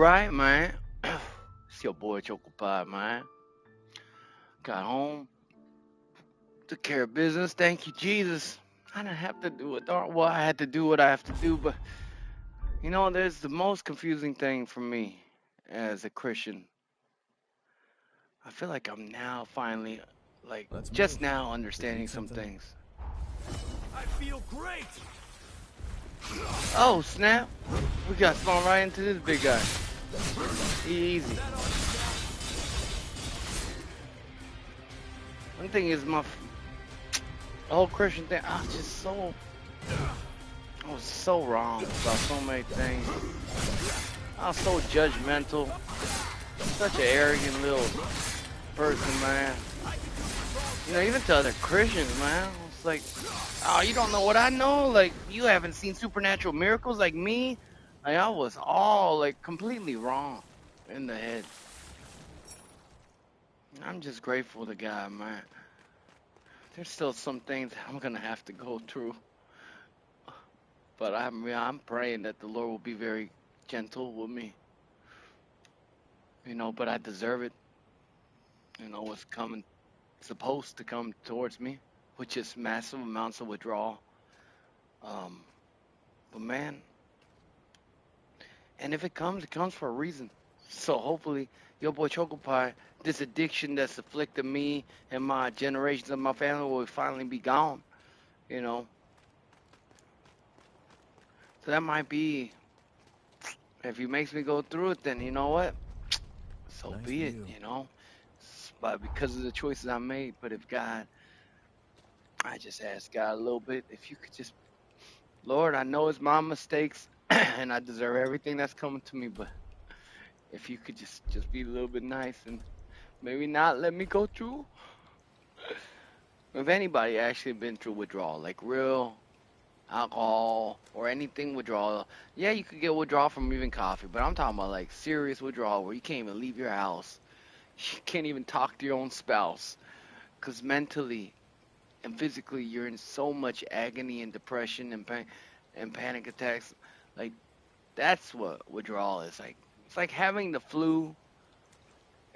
right, man. It's your boy Choco Pie, man. Got home, took care of business. Thank you, Jesus. I didn't have to do it. Well, I had to do what I have to do, but there's the most confusing thing for me as a Christian. I feel like I'm now finally, like, Let's just move. now Did you understanding eat some something? things. I feel great. Oh, snap. We got spawned right into this big guy. Easy. One thing is the whole Christian thing. I was so wrong about so many things. I was so judgmental. Such an arrogant little person, man. Even to other Christians, man. It's like, oh, you don't know what I know? Like, you haven't seen supernatural miracles like me? Like, I was all, like, completely wrong in the head. I'm just grateful to God, man. There's still some things I'm going to have to go through. But I'm praying that the Lord will be very gentle with me. But I deserve it. What's coming, supposed to come towards me, which is massive amounts of withdrawal. Um, but man, and if it comes for a reason. So hopefully, your boy Choco Pie, this addiction that's afflicted me and my generations of my family will finally be gone. You know, so that might be. If he makes me go through it, then you know what? So Nice be it. view. But because of the choices I made. But if God, I just ask God a little bit, if you could just, Lord, I know it's my mistakes, and I deserve everything that's coming to me. But if you could just be a little bit nice and maybe not let me go through. If anybody actually been through withdrawal, like real alcohol or anything withdrawal, yeah, you could get withdrawal from even coffee, but I'm talking about like serious withdrawal where you can't even leave your house. You can't even talk to your own spouse because mentally and physically you're in so much agony and depression and pain and panic attacks. Like that's what withdrawal is like. It's like having the flu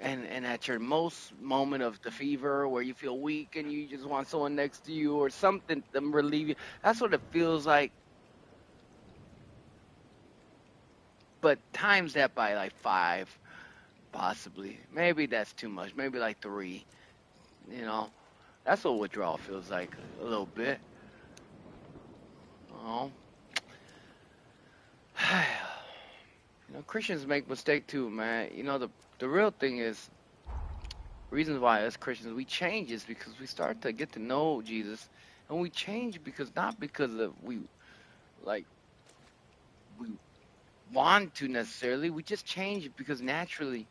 and at your most moment of the fever where you feel weak and you just want someone next to you or something to relieve you. That's what it feels like. But times that by like five, possibly. Maybe that's too much. Maybe like three. You know, that's what withdrawal feels like a little bit. Oh, Christians make mistake too, man. The real thing is reasons why us Christians we change is because we start to get to know Jesus, and we change because not because of like we want to necessarily. We just change because naturally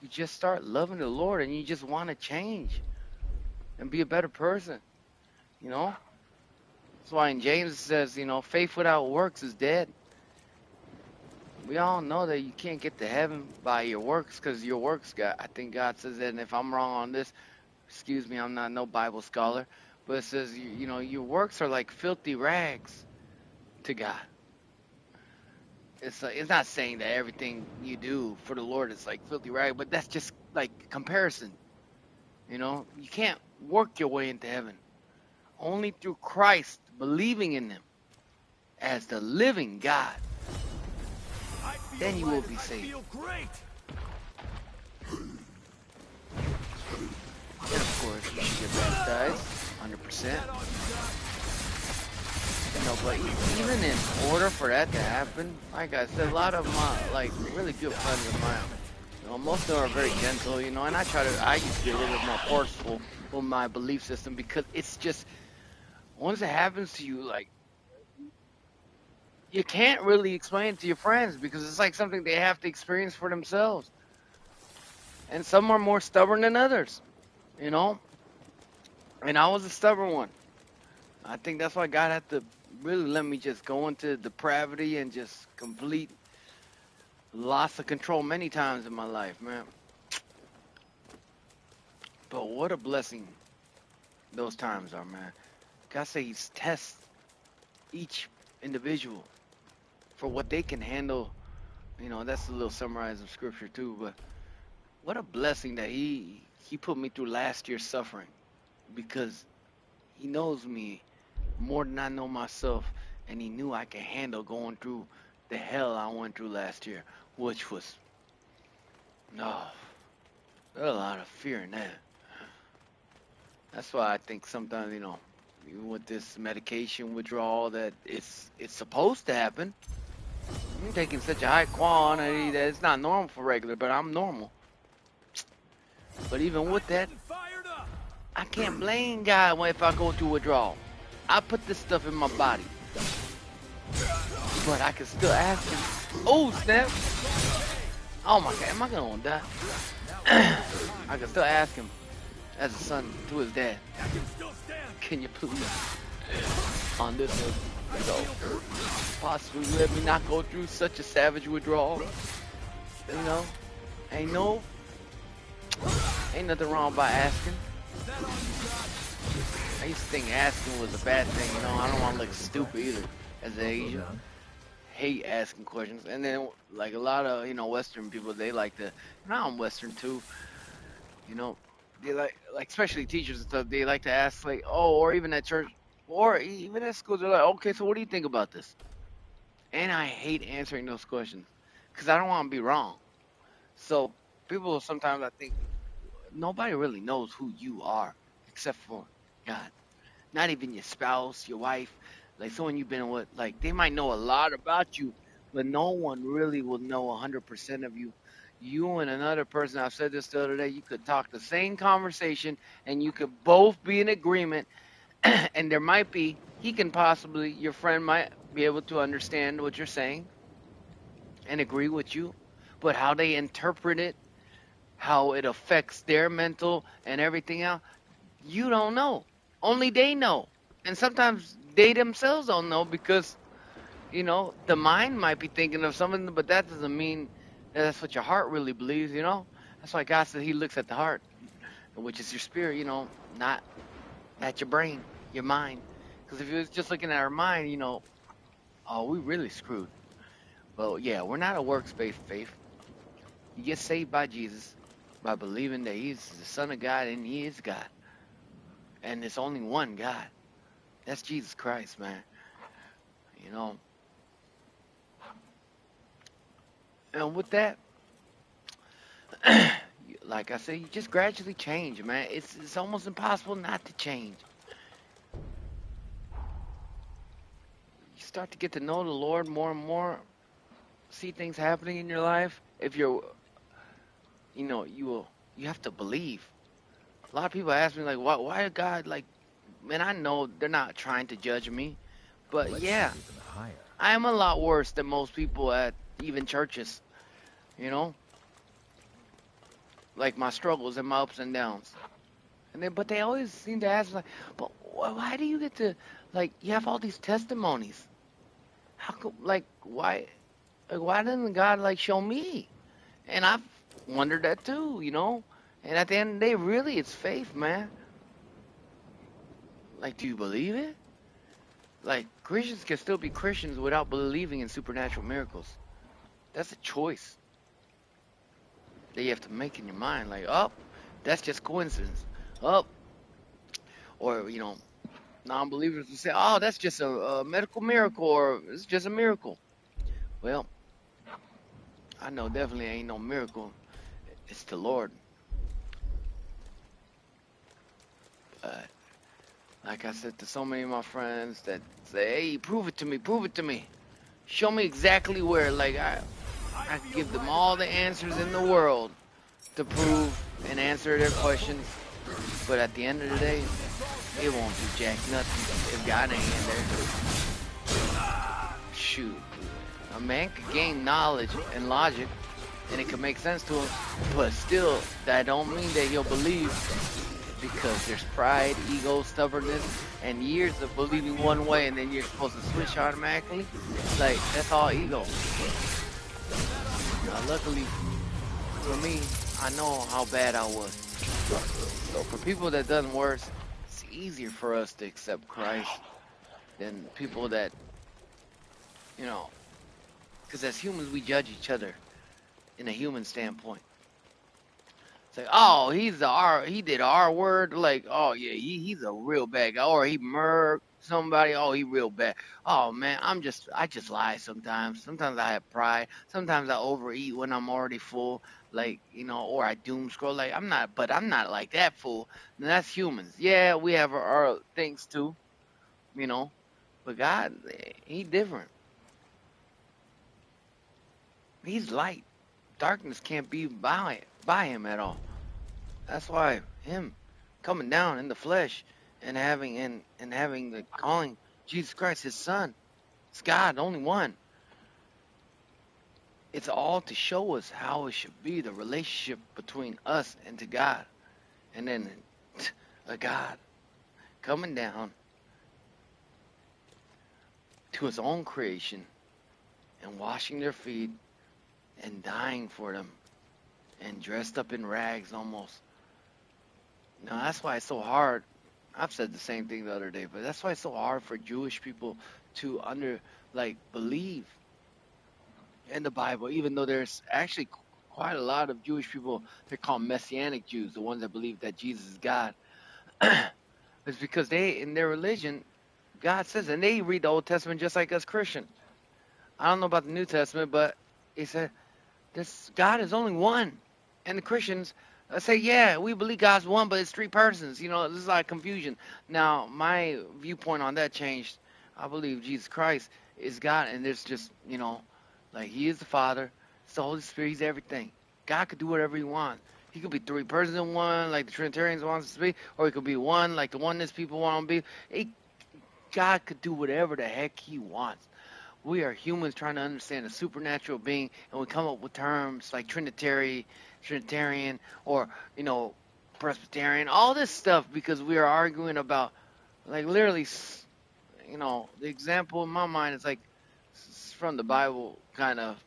you just start loving the Lord and you just want to change and be a better person. You know, that's why in James it says, faith without works is dead. We all know that you can't get to heaven by your works because your works, God, I think God says that, and if I'm wrong on this, excuse me, I'm not no Bible scholar, but it says, your works are like filthy rags to God. It's not saying that everything you do for the Lord is like filthy rag, but that's just like comparison. You can't work your way into heaven. Only through Christ, believing in Him as the living God, I then feel you will light be and I saved. feel great. And of course, you should get baptized, 100%. But even in order for that to happen, like I said, a lot of my like really good friends of mine, most of them are very gentle, and I used to be a little bit more forceful with my belief system because it's just once it happens to you, like you can't really explain it to your friends because it's like something they have to experience for themselves. And some are more stubborn than others, you know. And I was a stubborn one. I think that's why God had to really let me just go into depravity and just complete loss of control many times in my life, man. But what a blessing those times are, man. God says He tests each individual for what they can handle, You know, that's a little summarize of scripture too. But what a blessing that he put me through last year's suffering because he knows me more than I know myself, and he knew I could handle going through the hell I went through last year, which was no, there's a lot of fear in that. That's why I think sometimes, even with this medication withdrawal, that it's supposed to happen. I'm taking such a high quantity that it's not normal for regular, but I'm normal. But even I'm with that, getting fired up. I can't blame God if I go through withdrawal. I put this stuff in my body, but I can still ask him. Oh, snap. Oh my God, am I gonna die? I can still ask him as a son to his dad. I can still stand. Can you please, on this one, possibly let me not go through such a savage withdrawal? You know, ain't no, ain't nothing wrong by asking. Is that all you got? I used to think asking was a bad thing. I don't want to look stupid either as an Asian. Hate asking questions. And then, like a lot of, Western people, they like to, and I'm Western too, you know, they like especially teachers and stuff, they like to ask, like, oh, or even at church, or even at school, they're like, okay, so what do you think about this? And I hate answering those questions because I don't want to be wrong. So people sometimes, I think, nobody really knows who you are except for God. Not even your spouse, your wife, like someone you've been with. Like they might know a lot about you, but no one really will know 100% of you. You and another person, I've said this the other day, you could talk the same conversation and you could both be in agreement. And there might be, your friend might be able to understand what you're saying and agree with you, but how they interpret it, how it affects their mental and everything else, you don't know. Only they know. And sometimes they themselves don't know because, the mind might be thinking of something, but that doesn't mean that that's what your heart really believes. That's why God said he looks at the heart, which is your spirit, not at your brain, your mind. Because if he was just looking at our mind, oh, we really screwed. Well, yeah, we're not a works-based faith. You get saved by Jesus by believing that he's the Son of God and he is God. And there's only one God. That's Jesus Christ, man. You know. And with that, like I said, you just gradually change, man. It's almost impossible not to change. You start to get to know the Lord more and more, see things happening in your life. If you're, you have to believe. A lot of people ask me like, why God like, man, I know they're not trying to judge me, but yeah, I am a lot worse than most people at even churches, you know, like my struggles and my ups and downs. But they always seem to ask like, but why do you get to, like, you have all these testimonies? How come, why doesn't God like show me? And I've wondered that too. And at the end of the day, really, it's faith, man. Like, do you believe it? Like, Christians can still be Christians without believing in supernatural miracles. That's a choice that you have to make in your mind. Like, oh, that's just coincidence. Oh, or, non-believers will say, oh, that's just a medical miracle, or it's just a miracle. Well, I know definitely ain't no miracle. It's the Lord. But like I said to so many of my friends that say, hey, prove it to me. Show me exactly where. Like, I give them all the answers in the world to prove and answer their questions. But at the end of the day, it won't do jack nothing if God ain't in there. Shoot. A man could gain knowledge and logic, and it could make sense to him, but still, that don't mean that he'll believe, because there's pride, ego, stubbornness, and years of believing one way, and then you're supposed to switch automatically. Like, that's all ego. Luckily, for me, I know how bad I was. So for people that done worse, it's easier for us to accept Christ than people that, you know, Because as humans, we judge each other in a human standpoint. It's like, oh, he did R word. Like, oh yeah, he's a real bad guy. Or he murdered somebody. Oh, he real bad. Oh man, I just lie sometimes. Sometimes I have pride. Sometimes I overeat when I'm already full. Like, or I doom scroll. Like, but I'm not like that fool. And that's humans. Yeah, we have our things too, you know. But God, he different. He's light. Darkness can't be by him at all. That's why him coming down in the flesh and having the calling Jesus Christ his son. It's God, only one. It's all to show us how it should be, the relationship between us and to God. And then a God coming down to his own creation and washing their feet and dying for them and dressed up in rags almost. Now that's why it's so hard. I've said the same thing the other day, but that's why it's so hard for Jewish people to believe in the Bible, even though there's actually quite a lot of Jewish people. They're called Messianic Jews, the ones that believe that Jesus is God. It's because they, in their religion, God says, and they read the Old Testament just like us Christians. I don't know about the New Testament, but he said this God is only one, and the Christians say, yeah, we believe God's one, but it's three persons. This is like confusion. Now, my viewpoint on that changed. I believe Jesus Christ is God, and there's just like He is the Father, it's the Holy Spirit, He's everything. God could do whatever He wants. He could be three persons in one, like the Trinitarians want us to be, or He could be one, like the oneness people want to be. God could do whatever the heck He wants. We are humans trying to understand a supernatural being, and we come up with terms like Trinitarian, or Presbyterian, all this stuff because we are arguing about, like, literally, the example in my mind is like from the Bible, kind of,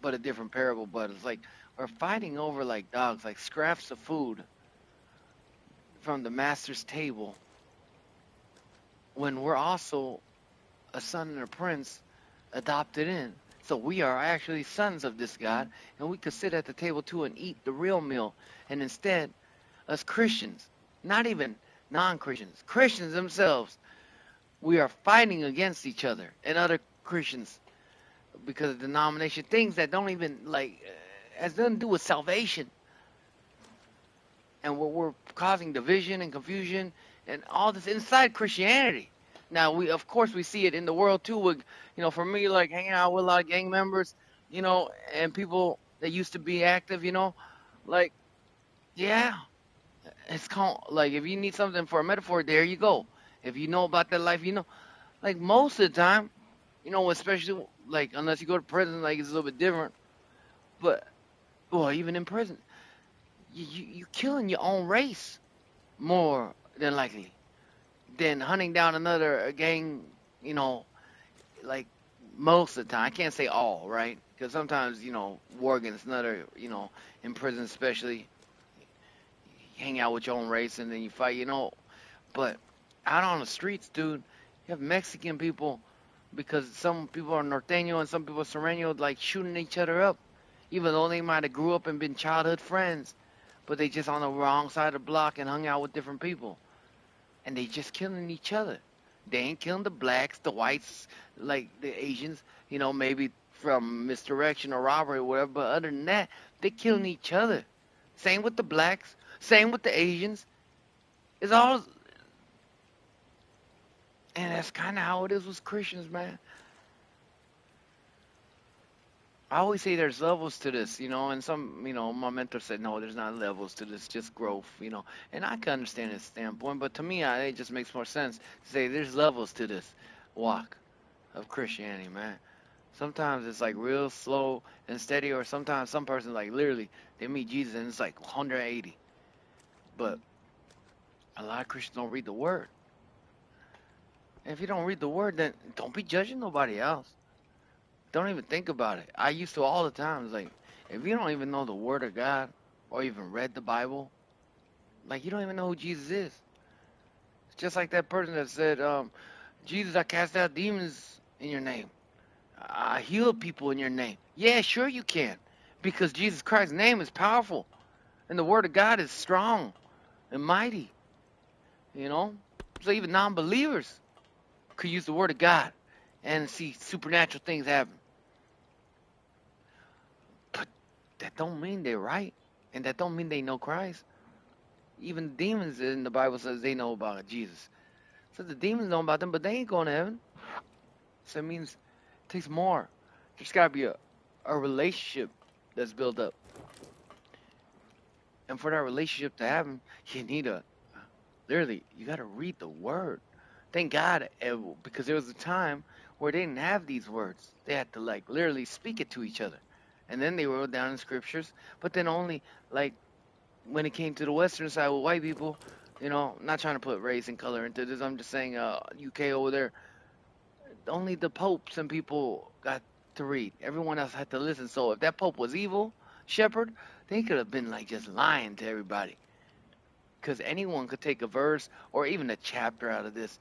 but a different parable. But it's like we're fighting over like dogs, like scraps of food from the master's table, when we're also a son and a prince adopted in. So we are actually sons of this God, and we could sit at the table too and eat the real meal. And instead, us Christians, not even non-Christians, Christians themselves, we are fighting against each other and other Christians because of denomination, things that don't even has nothing to do with salvation. And we're causing division and confusion and all this inside Christianity. Now of course we see it in the world too. With for me, like hanging out with a lot of gang members, and people that used to be active, like, yeah, it's called, like, if you need something for a metaphor, there you go. If you know about that life, like most of the time, especially like unless you go to prison, like it's a little bit different. But well, even in prison, you killing your own race more than likely than hunting down another gang, you know, like most of the time. I can't say all, right? Because sometimes, war against another, in prison especially, you hang out with your own race and then you fight, But out on the streets, dude, you have Mexican people, because some people are norteño and some people are sereno, like shooting each other up, even though they might have grew up and been childhood friends, but they just on the wrong side of the block and hung out with different people. And they just killing each other. They ain't killing the blacks, the whites, like the Asians, maybe from misdirection or robbery or whatever. But other than that, they killing each other. Same with the blacks. Same with the Asians. It's all, and that's kind of how it is with Christians, man. I always say there's levels to this, and some, my mentor said, no, there's not levels to this, just growth. And I can understand his standpoint, but to me, it just makes more sense to say there's levels to this walk of Christianity, man. Sometimes it's like real slow and steady, or sometimes some person, like, literally, they meet Jesus and it's like 180. But a lot of Christians don't read the Word. And if you don't read the Word, then don't be judging nobody else. Don't even think about it. I used to all the time. It's like, if you don't even know the Word of God or even read the Bible, like, you don't even know who Jesus is. It's just like that person that said, Jesus, I cast out demons in your name. I heal people in your name. Yeah, sure you can. Because Jesus Christ's name is powerful. And the word of God is strong and mighty. You know? So even non believers could use the word of God and see supernatural things happen. But that don't mean they're right. And that don't mean they know Christ. Even the demons in the Bible says they know about Jesus. So the demons know about them, but they ain't going to heaven. So it means it takes more. There's got to be a relationship that's built up. And for that relationship to happen, you need literally, you got to read the word. Thank God, because there was a time where they didn't have these words. They had to, like, literally speak it to each other. And then they wrote down in scriptures, but then only, like, when it came to the western side with white people, I'm not trying to put race and color into this. I'm just saying, UK over there, only the popes and people got to read. Everyone else had to listen. So if that pope was evil, shepherd, they could have been like just lying to everybody. Because anyone could take a verse or even a chapter out of this,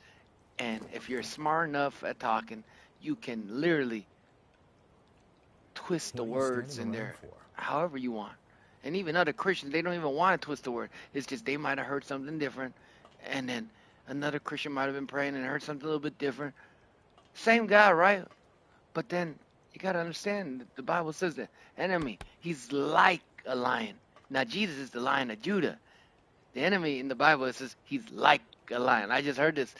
and if you're smart enough at talking, you can literally twist the What are you words standing in around there for? however you want. And even other Christians, they don't even want to twist the word. It's just they might have heard something different, and then another Christian might have been praying and heard something a little bit different. Same God, right? But then you got to understand that the Bible says the enemy, he's like a lion. Now, Jesus is the lion of Judah. The enemy in the Bible, it says he's like a lion. I just heard this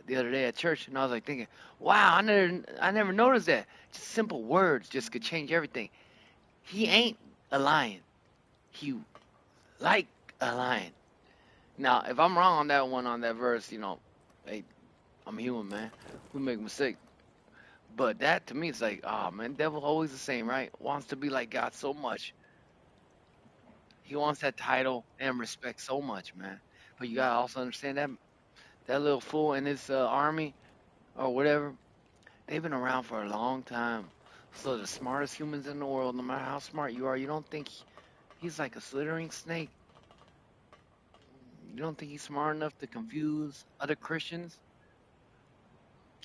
the other day at church, and I was like thinking, wow, I never noticed that. Just simple words just could change everything. He ain't a lion. He like a lion. Now, if I'm wrong on that one, on that verse, hey, I'm human, man. We make mistakes. But that to me, it's like, oh man, devil always the same, right? Wants to be like God so much. He wants that title and respect so much, man. But you gotta also understand that little fool and his army or whatever, they've been around for a long time. So the smartest humans in the world, no matter how smart you are, you don't think he's like a slithering snake. You don't think he's smart enough to confuse other Christians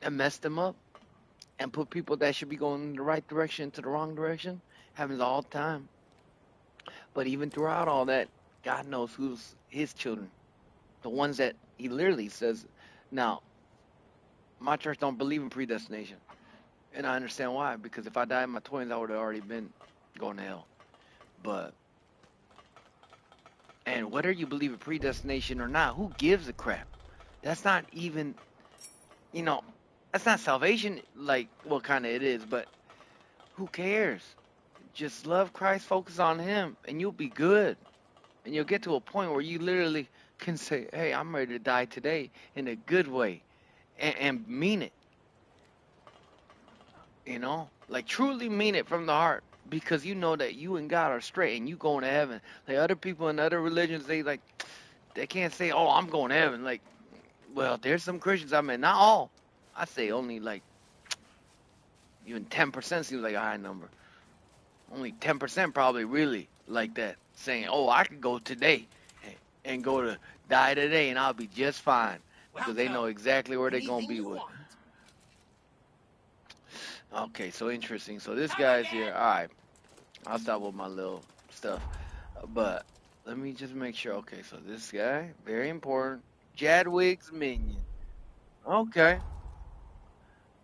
and mess them up and put people that should be going in the right direction to the wrong direction? Happens all the time. But even throughout all that, God knows who's his children. The ones that he literally says, now, my church don't believe in predestination. And I understand why, because if I died in my 20s, I would have already been going to hell. But, and whether you believe in predestination or not, who gives a crap? That's not even, you know, that's not salvation, like, well, kind of it is, but who cares? Just love Christ, focus on him, and you'll be good. And you'll get to a point where you literally can say, hey, I'm ready to die today in a good way and mean it, like truly mean it from the heart because you know that you and God are straight and you going to heaven. Like other people in other religions, they can't say, oh, I'm going to heaven. Like, well, there's some Christians, I mean, not all. I say only like even 10% seems like a high number. Only 10% probably really like that, saying, oh, I could go today and go to die today and I'll be just fine because they know exactly where they're going to be with. Okay, so interesting. So this guy's here. All right, I'll stop with my little stuff. But let me just make sure. Okay, so this guy, very important. Jadwig's minion. Okay.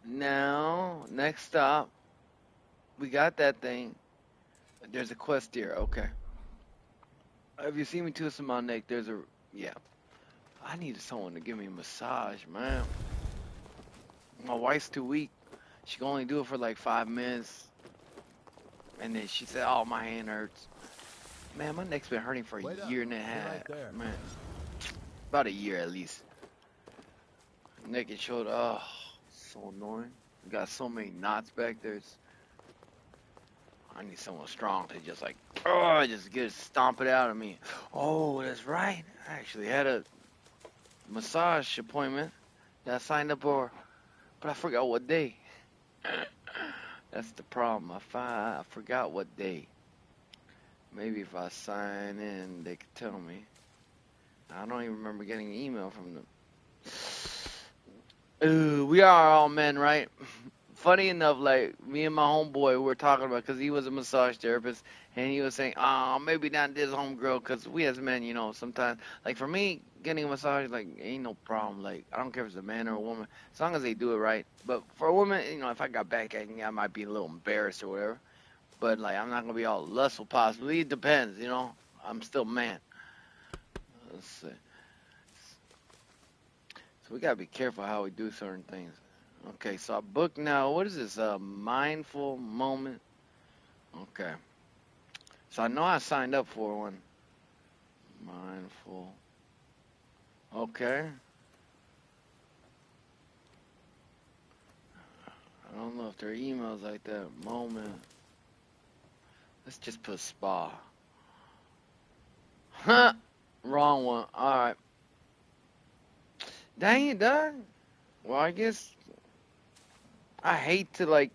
Now, next stop, we got that thing. There's a quest here. Okay. Have you seen me twisting my neck? Yeah. I needed someone to give me a massage, man. My wife's too weak. She can only do it for like 5 minutes. And then she said, oh, my hand hurts. Man, my neck's been hurting for Wait a up. year and a Be half. right there. Man, about a year at least. Neck and shoulder, oh, so annoying. Got so many knots back there. I need someone strong to just like, oh, just stomp it out of me. Oh, that's right. I actually had a massage appointment that I signed up for, but I forgot what day. That's the problem. I forgot what day. Maybe if I sign in, they could tell me. I don't even remember getting an email from them. We are all men, right? funny enough, like me and my homeboy were talking about because he was a massage therapist, and he was saying, "Oh, maybe not this homegirl," because we as men, sometimes like for me, getting a massage like ain't no problem. Like I don't care if it's a man or a woman, as long as they do it right. But for a woman, if I got back acne, I might be a little embarrassed or whatever. But like I'm not gonna be all lustful. Possibly it depends. I'm still man. Let's see. So we gotta be careful how we do certain things. Okay, so I booked now. What is this? A mindful moment. Okay. So I know I signed up for one. Mindful. Okay. I don't know if there are emails like that. Moment. Let's just put spa. Huh. Wrong one. Alright. Dang it, dog. Well, I guess I hate to like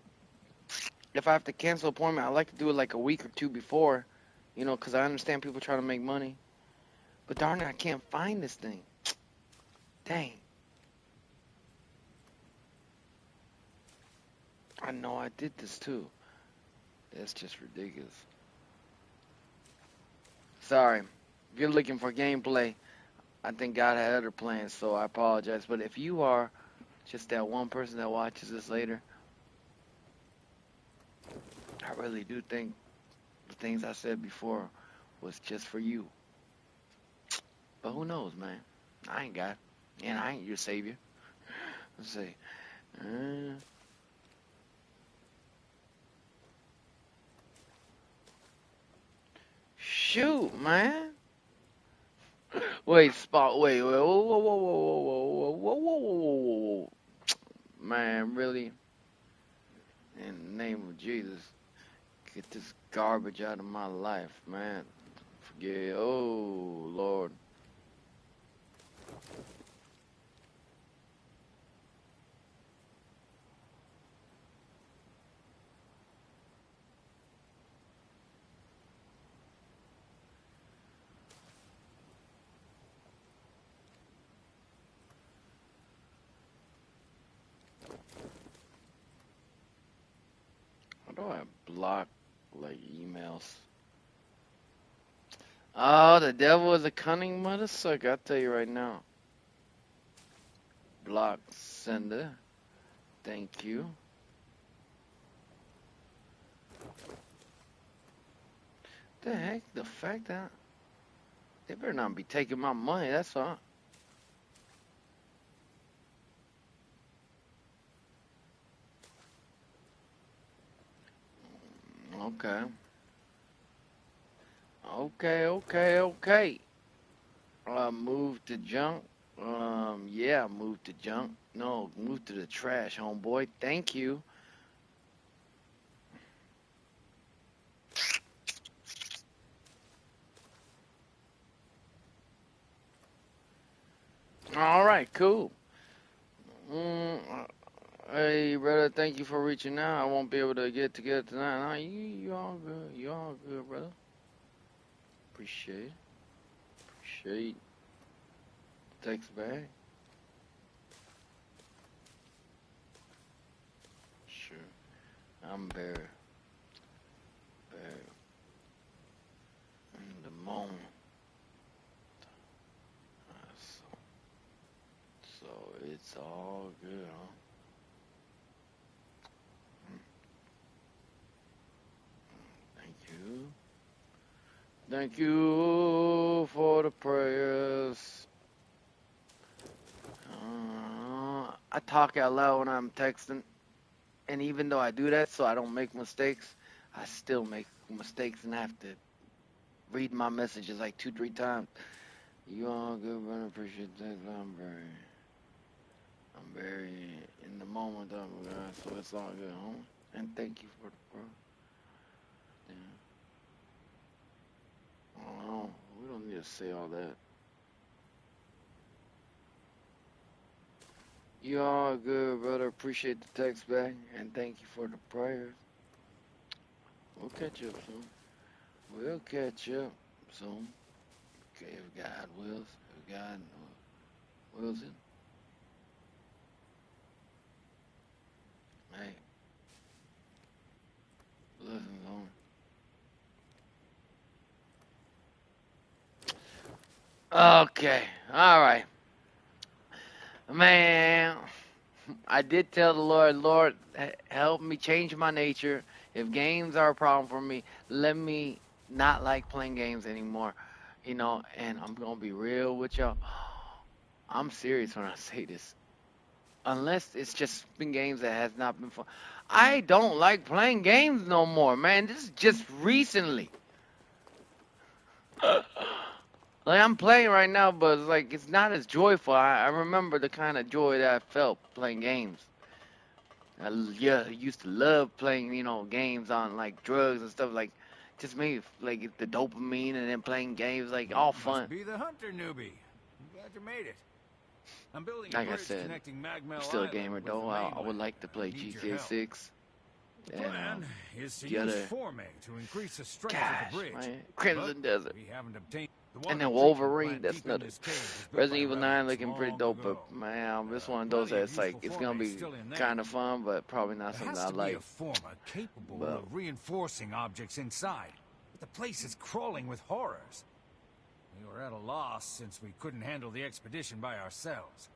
if I have to cancel an appointment, I like to do it like a week or two before. Because I understand people try to make money. But darn it, I can't find this thing. Dang. I know I did this too. That's just ridiculous. Sorry. If you're looking for gameplay, I think God had other plans, so I apologize. But if you are just that one person that watches this later, I really do think the things I said before was just for you. But who knows, man? I ain't God, and I ain't your savior. Let's see. Uh, Shoot, man. Wait, spot. Wait. Whoa, whoa, whoa, whoa, whoa, whoa, whoa, whoa, whoa, whoa, whoa. Man, really? In the name of Jesus, get this garbage out of my life, man. Forget. Oh, Lord. How do I block like emails? Oh, the devil is a cunning mother sucker. I'll tell you right now. Block sender. Thank you. The heck? The fact that they better not be taking my money. That's all. Okay. Okay. Move to junk. Yeah, move to junk. No, move to the trash, homeboy. Thank you. All right, cool. Hey, brother, thank you for reaching out. I won't be able to get together tonight. Nah, you all good. You all good, brother. Appreciate it. Appreciate text back. Sure. I'm very in the moment. So, so it's all good, huh? Thank you. Thank you for the prayers. I talk out loud when I'm texting, and even though I do that so I don't make mistakes, I still make mistakes and have to read my messages like two, three times. You all good, brother. Appreciate that. I'm very in the moment of it, guys, so it's all good, homie. And thank you for the bro. Yeah. Oh, we don't need to say all that. You all good, brother. Appreciate the text back, and thank you for the prayers. We'll catch up soon. We'll catch up soon. Okay, if God wills, if God wills it. Hey. living alone. Okay, all right, man. I did tell the Lord, Lord, help me change my nature. If games are a problem for me, let me not like playing games anymore. And I'm gonna be real with y'all. I'm serious when I say this. Unless it's just been games that has not been fun. I don't like playing games no more, man. This is just recently. Like I'm playing right now, but it's like it's not as joyful. I remember the kind of joy that I felt playing games. Yeah, I used to love playing, games on like drugs and stuff like just me like the dopamine and then playing games like all Must fun. be the hunter newbie. I'm glad you made it. I'm building a Like I bridge said, connecting I'm Magmel still a Island gamer with the though. I would mainland. like to play I need your GTA help. 6 The and plan is to the use other, Forme to increase the strength of the gosh, bridge. man, But Crimson Desert. we haven't obtained the And water then treatment Wolverine, plant that's deep in another. this cave was built by Resident Evil 9 relics looking pretty long dope, but ago. man, this one of those Plenty of that's like useful it's Forme gonna be still in there. kind of fun, but probably not There something has I to be a like. Forma capable But of reinforcing objects inside. The place is crawling with horrors. We were at a loss since we couldn't handle the expedition by ourselves.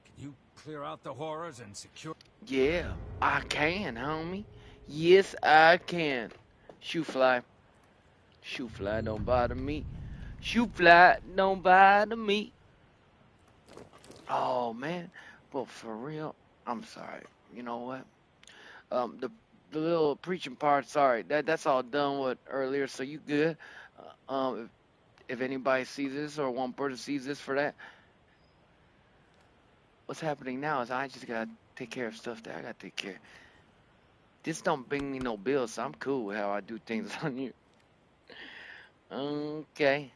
Can you clear out the horrors and secure... yeah, I can, homie. Yes, I can. Shoot fly, shoot fly, don't bother me. Shoot fly, don't bother me. Oh man, but for real, I'm sorry. You know what? The little preaching part, sorry, that's all done with earlier, so you good. If anybody sees this or one person sees this for that, what's happening now is I just gotta take care of stuff that I gotta take care of. This don't bring me no bills, so I'm cool with how I do things on you. Okay,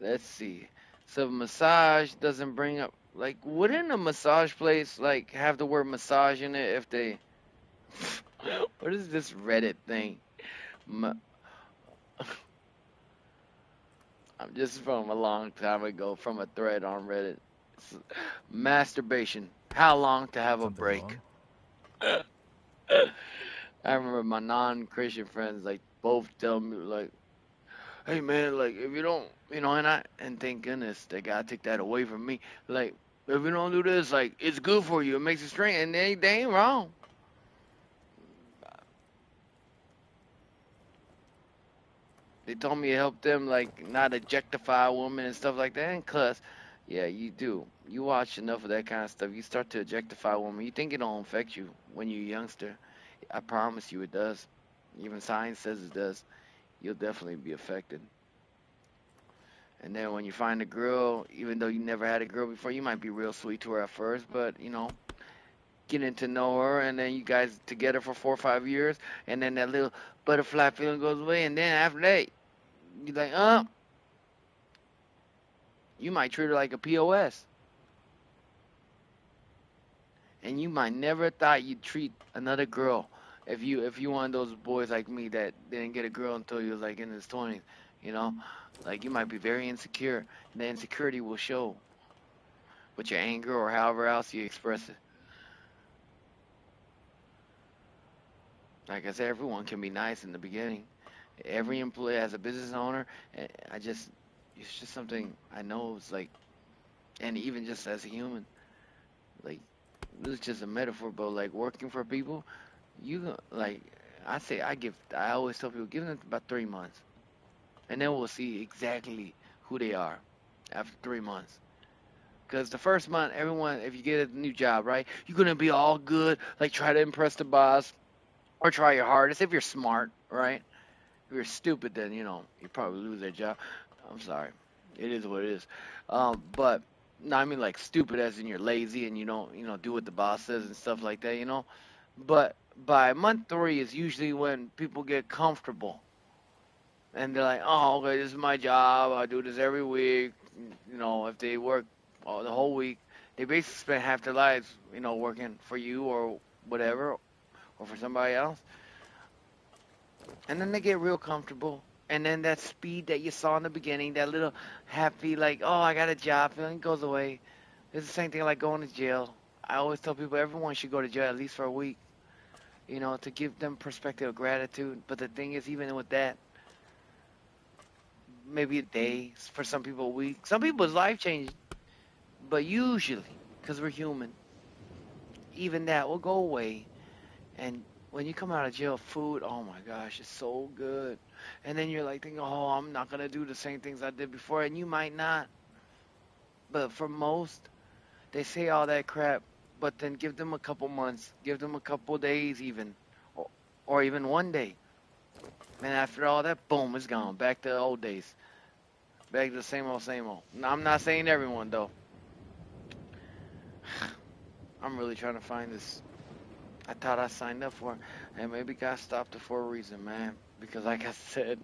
let's see. So massage doesn't bring up like wouldn't a massage place like have the word massage in it if they what is this Reddit thing? Ma- I'm just from a long time ago from a thread on Reddit. S- Masturbation. How long to have a Something break? wrong? I remember my non-Christian friends like both tell me like, "Hey man, like if you don't, and thank goodness they gotta take that away from me. Like if you don't do this, like it's good for you. It makes you strong, and they ain't wrong. They told me it helped them like not objectify women and stuff like that. And cuz, yeah, you do. You watch enough of that kind of stuff, you start to objectify women. You think it don't affect you when you're a youngster. I promise you it does. Even science says it does. You'll definitely be affected. And then when you find a girl, even though you never had a girl before, you might be real sweet to her at first, but getting to know her, and then you guys together for 4 or 5 years, and then that little butterfly feeling goes away, and then after that, you're like, you might treat her like a POS, and you might never thought you'd treat another girl if you one of those boys like me that didn't get a girl until you was like in his 20s, you know, like you might be very insecure, and the insecurity will show with your anger or however else you express it. Like I said, everyone can be nice in the beginning. Every employee as a business owner, it's just something I know. It's like, and even just as a human, like this is just a metaphor, but like working for people, like I always tell people, give them about 3 months, and then we'll see exactly who they are after 3 months. Because the first month, everyone, if you get a new job, right, you're gonna be all good, like try to impress the boss or try your hardest if you're smart, right? If you're stupid, then you probably lose that job. I'm sorry, it is what it is. But no, I mean like stupid as in you're lazy and you don't do what the boss says and stuff like that. But by month three is usually when people get comfortable and they're like, oh, okay, this is my job. I do this every week. If they work the whole week, they basically spend half their lives, working for you or whatever or for somebody else. And then they get real comfortable. And then that speed that you saw in the beginning, that little happy, like, oh, I got a job feeling goes away. It's the same thing like going to jail. I always tell people everyone should go to jail at least for a week. you know, to give them perspective of gratitude. But the thing is, even with that, maybe a day, for some people a week. Some people's life changing, but usually, because we're human, even that will go away. And when you come out of jail, food, oh my gosh, it's so good. And then you're like thinking, oh, I'm not gonna do the same things I did before, and you might not. But for most, they say all that crap, but then give them a couple months, give them a couple days even, or, or even one day. And after all that, boom, it's gone. Back to the old days. Back to the same old, same old. Now, I'm not saying everyone, though. I'm really trying to find this. I thought I signed up for it, and maybe God stopped it for a reason, man. Because like I said,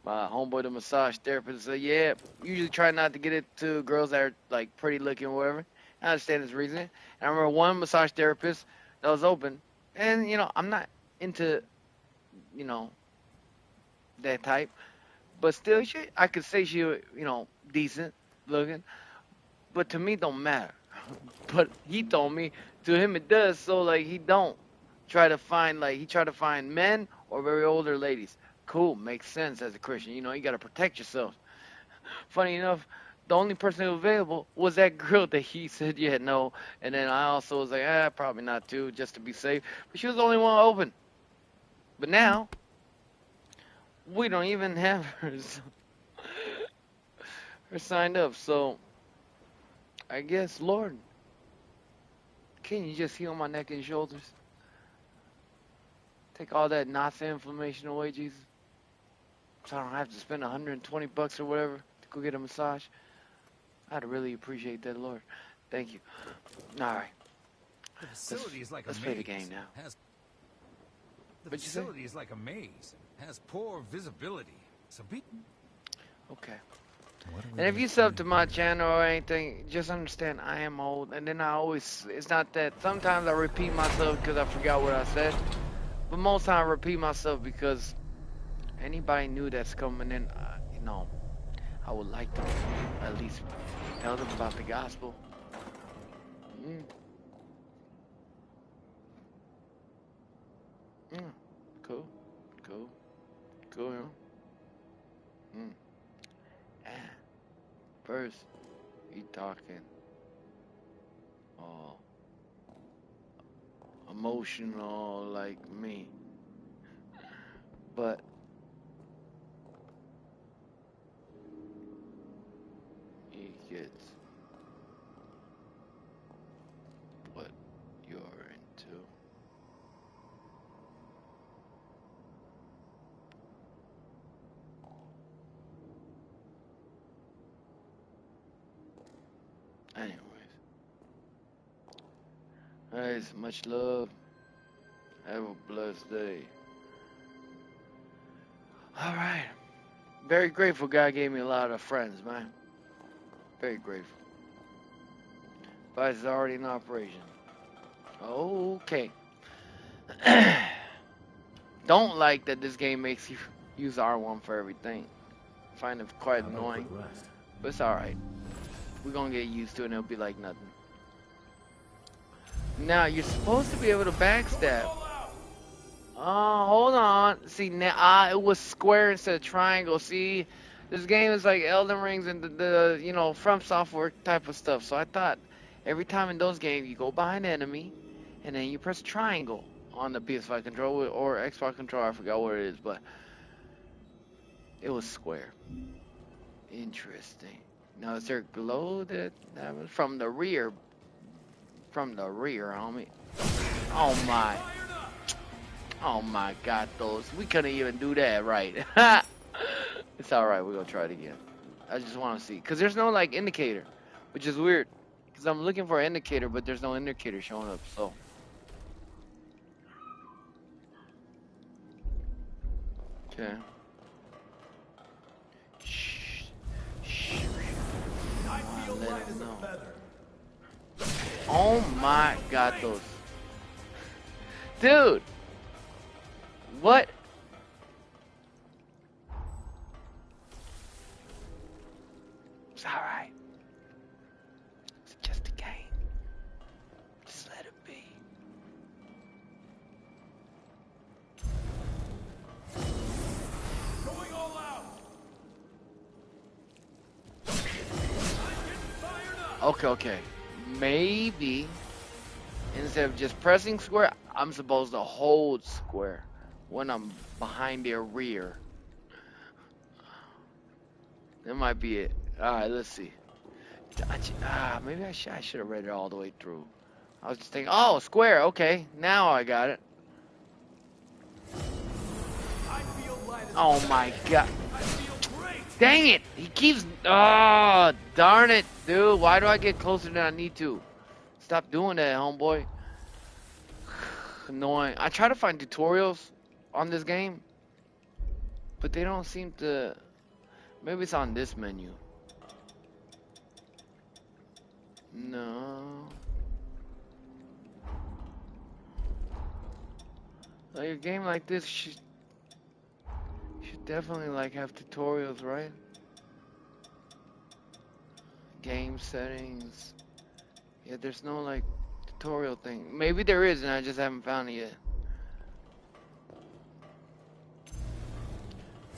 my homeboy, the massage therapist, said, yeah, usually try not to get it to girls that are like pretty looking or whatever. I understand his reason. And I remember one massage therapist that was open, and you know, I'm not into, you know, that type, but still, I could say she, you know, decent looking, but to me, don't matter. But he told me to him it does, so like he don't try to find like he try to find men or very older ladies. Cool, makes sense as a Christian. You know, you gotta protect yourself. Funny enough, the only person who was available was that girl that he said yeah no, and then I also was like probably not too just to be safe. But she was the only one open. But now we don't even have her signed up. So I guess Lord, can you just heal my neck and shoulders? Take all that knots and inflammation away, Jesus. So I don't have to spend $120 or whatever to go get a massage. I'd really appreciate that, Lord. Thank you. All right, The let's facility is like a let's play the game maze. now. Has the What'd you say? facility is like a maze. Has poor visibility. So be. Okay. What are we And if gonna you sub find to my here? channel or anything, just understand I am old. And then I always, it's not that, sometimes I repeat myself because I forgot what I said. But most time I repeat myself because anybody new that's coming in, you know, I would like to at least tell them about the gospel. Mm, mm, cool, cool, cool, you know. Mm. Ah, first, he talking all emotional like me, but he gets what you're into. Anyways, guys, much love. Have a blessed day. All right. Very grateful God gave me a lot of friends, man. Very grateful. Vice is already in operation. Okay. Don't like that this game makes you use R1 for everything. Find it quite How about a quick annoying, rest? but it's alright. We're gonna get used to it and it'll be like nothing. Now, you're supposed to be able to backstab. Oh, hold on. See, now it was square instead of triangle. See, this game is like Elden Rings and the you know, From Software type of stuff. So I thought every time in those games you go by an enemy and then you press triangle on the PS5 controller or Xbox controller. I forgot what it is, but it was square. Interesting. Now, is there glow that was from the rear? From the rear, homie. Oh my. Oh my God, those. We couldn't even do that right. It's alright, we're gonna try it again. I just wanna see. Cause there's no like indicator. Which is weird. Cause I'm looking for an indicator, but there's no indicator showing up, so. Okay. Shh. Shh. I I feel wanna let light him as a know. feather. Oh my God, those. Dude! What? It's alright. It's just a game. Just let it be. Okay, okay. Maybe instead of just pressing square, I'm supposed to hold square when I'm behind their rear. That might be it. All right, let's see. Maybe I should have read it all the way through. I was just thinking, oh, square. Okay, now I got it. I feel light as Oh a my feather. god. I feel great. Dang it! He keeps. Oh, darn it, dude. Why do I get closer than I need to? Stop doing that, homeboy. Annoying. I try to find tutorials on this game, but they don't seem to. Maybe it's on this menu. No. Like a game like this should definitely like have tutorials, right? Game settings. Yeah, there's no like tutorial thing. Maybe there is, and I just haven't found it yet.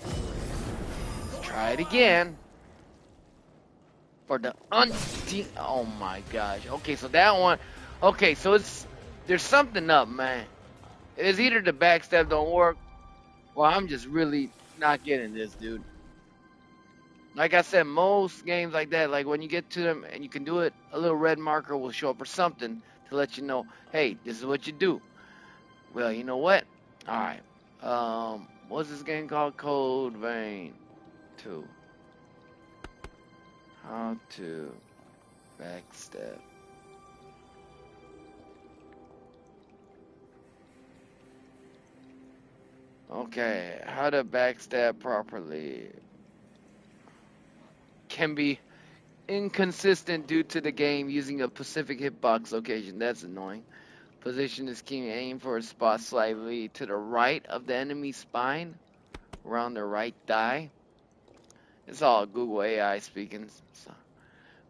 Let's try it again. For the oh my gosh. Okay, so that one. Okay, so there's something up, man. It's either the backstab don't work, or I'm just really not getting this, dude. Like I said, most games like that, like when you get to them and you can do it, a little red marker will show up or something to let you know, hey, this is what you do. Well, you know what? All right. What's this game called? Code Vein 2. How to backstab. Okay, how to backstab properly. Can be inconsistent due to the game using a specific hitbox location. That's annoying. Position is key. Aim for a spot slightly to the right of the enemy's spine, around the right thigh. It's all Google AI speaking. So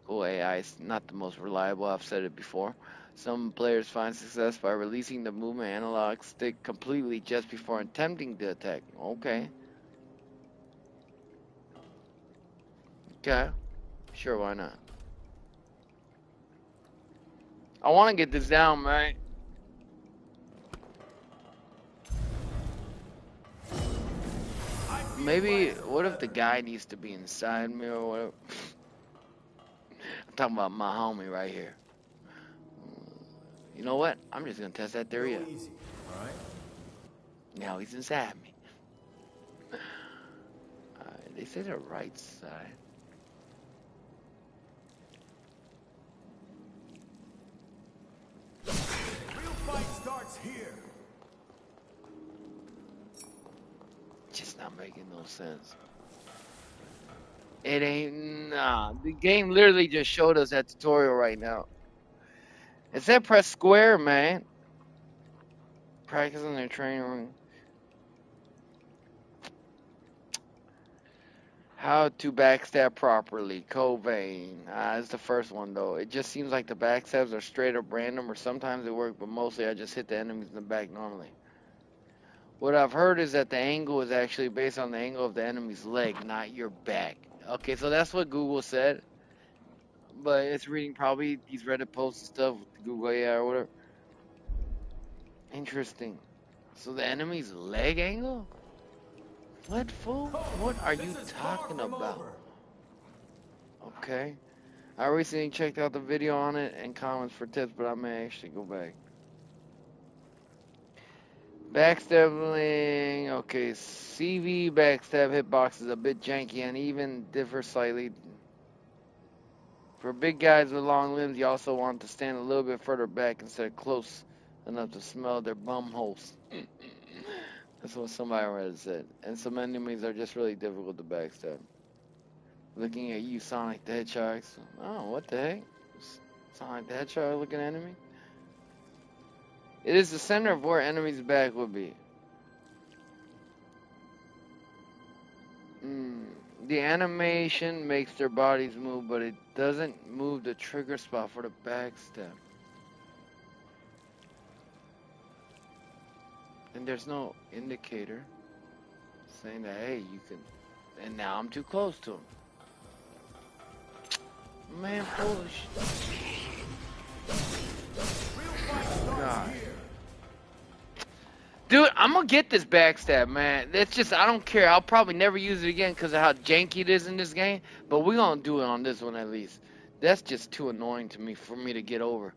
Google AI is not the most reliable. I've said it before. Some players find success by releasing the movement analog stick completely just before attempting the attack. Okay. Okay. Sure, why not? I want to get this down, man. Maybe, what if the guy needs to be inside me or whatever? I'm talking about my homie right here. You know what? I'm just gonna test that theory out. Easy, all right? Now he's inside me. They say the right side. Real fight starts here. Just not making no sense. It ain't, nah. The game literally just showed us that tutorial right now. It said press square, man. Practice in their training room. How to backstab properly. Covain. It's the first one though. It just seems like the backstabs are straight up random, or sometimes they work, but mostly I just hit the enemies in the back normally. What I've heard is that the angle is actually based on the angle of the enemy's leg, not your back. Okay, so that's what Google said, but it's reading probably these Reddit posts and stuff with Google AI or whatever. Interesting. So the enemy's leg angle? What, fool? What are you talking about? Okay. I recently checked out the video on it and comments for tips, but I may actually go back. Backstabbing. Okay, CV backstab hitbox is a bit janky and even differs slightly. For big guys with long limbs, you also want to stand a little bit further back instead of close enough to smell their bum holes. That's what somebody read said. And some enemies are just really difficult to backstab. Looking at you, Sonic the Hedgehog. Oh, what the heck? Sonic the Hedgehog looking enemy? It is the center of where enemy's back would be. The animation makes their bodies move, but it doesn't move the trigger spot for the backstab. And there's no indicator saying that, hey, you can. And now I'm too close to him. Man, full of God. Dude, I'm gonna get this backstab, man. It's just, I don't care. I'll probably never use it again because of how janky it is in this game. But we're gonna do it on this one at least. That's just too annoying to me for me to get over.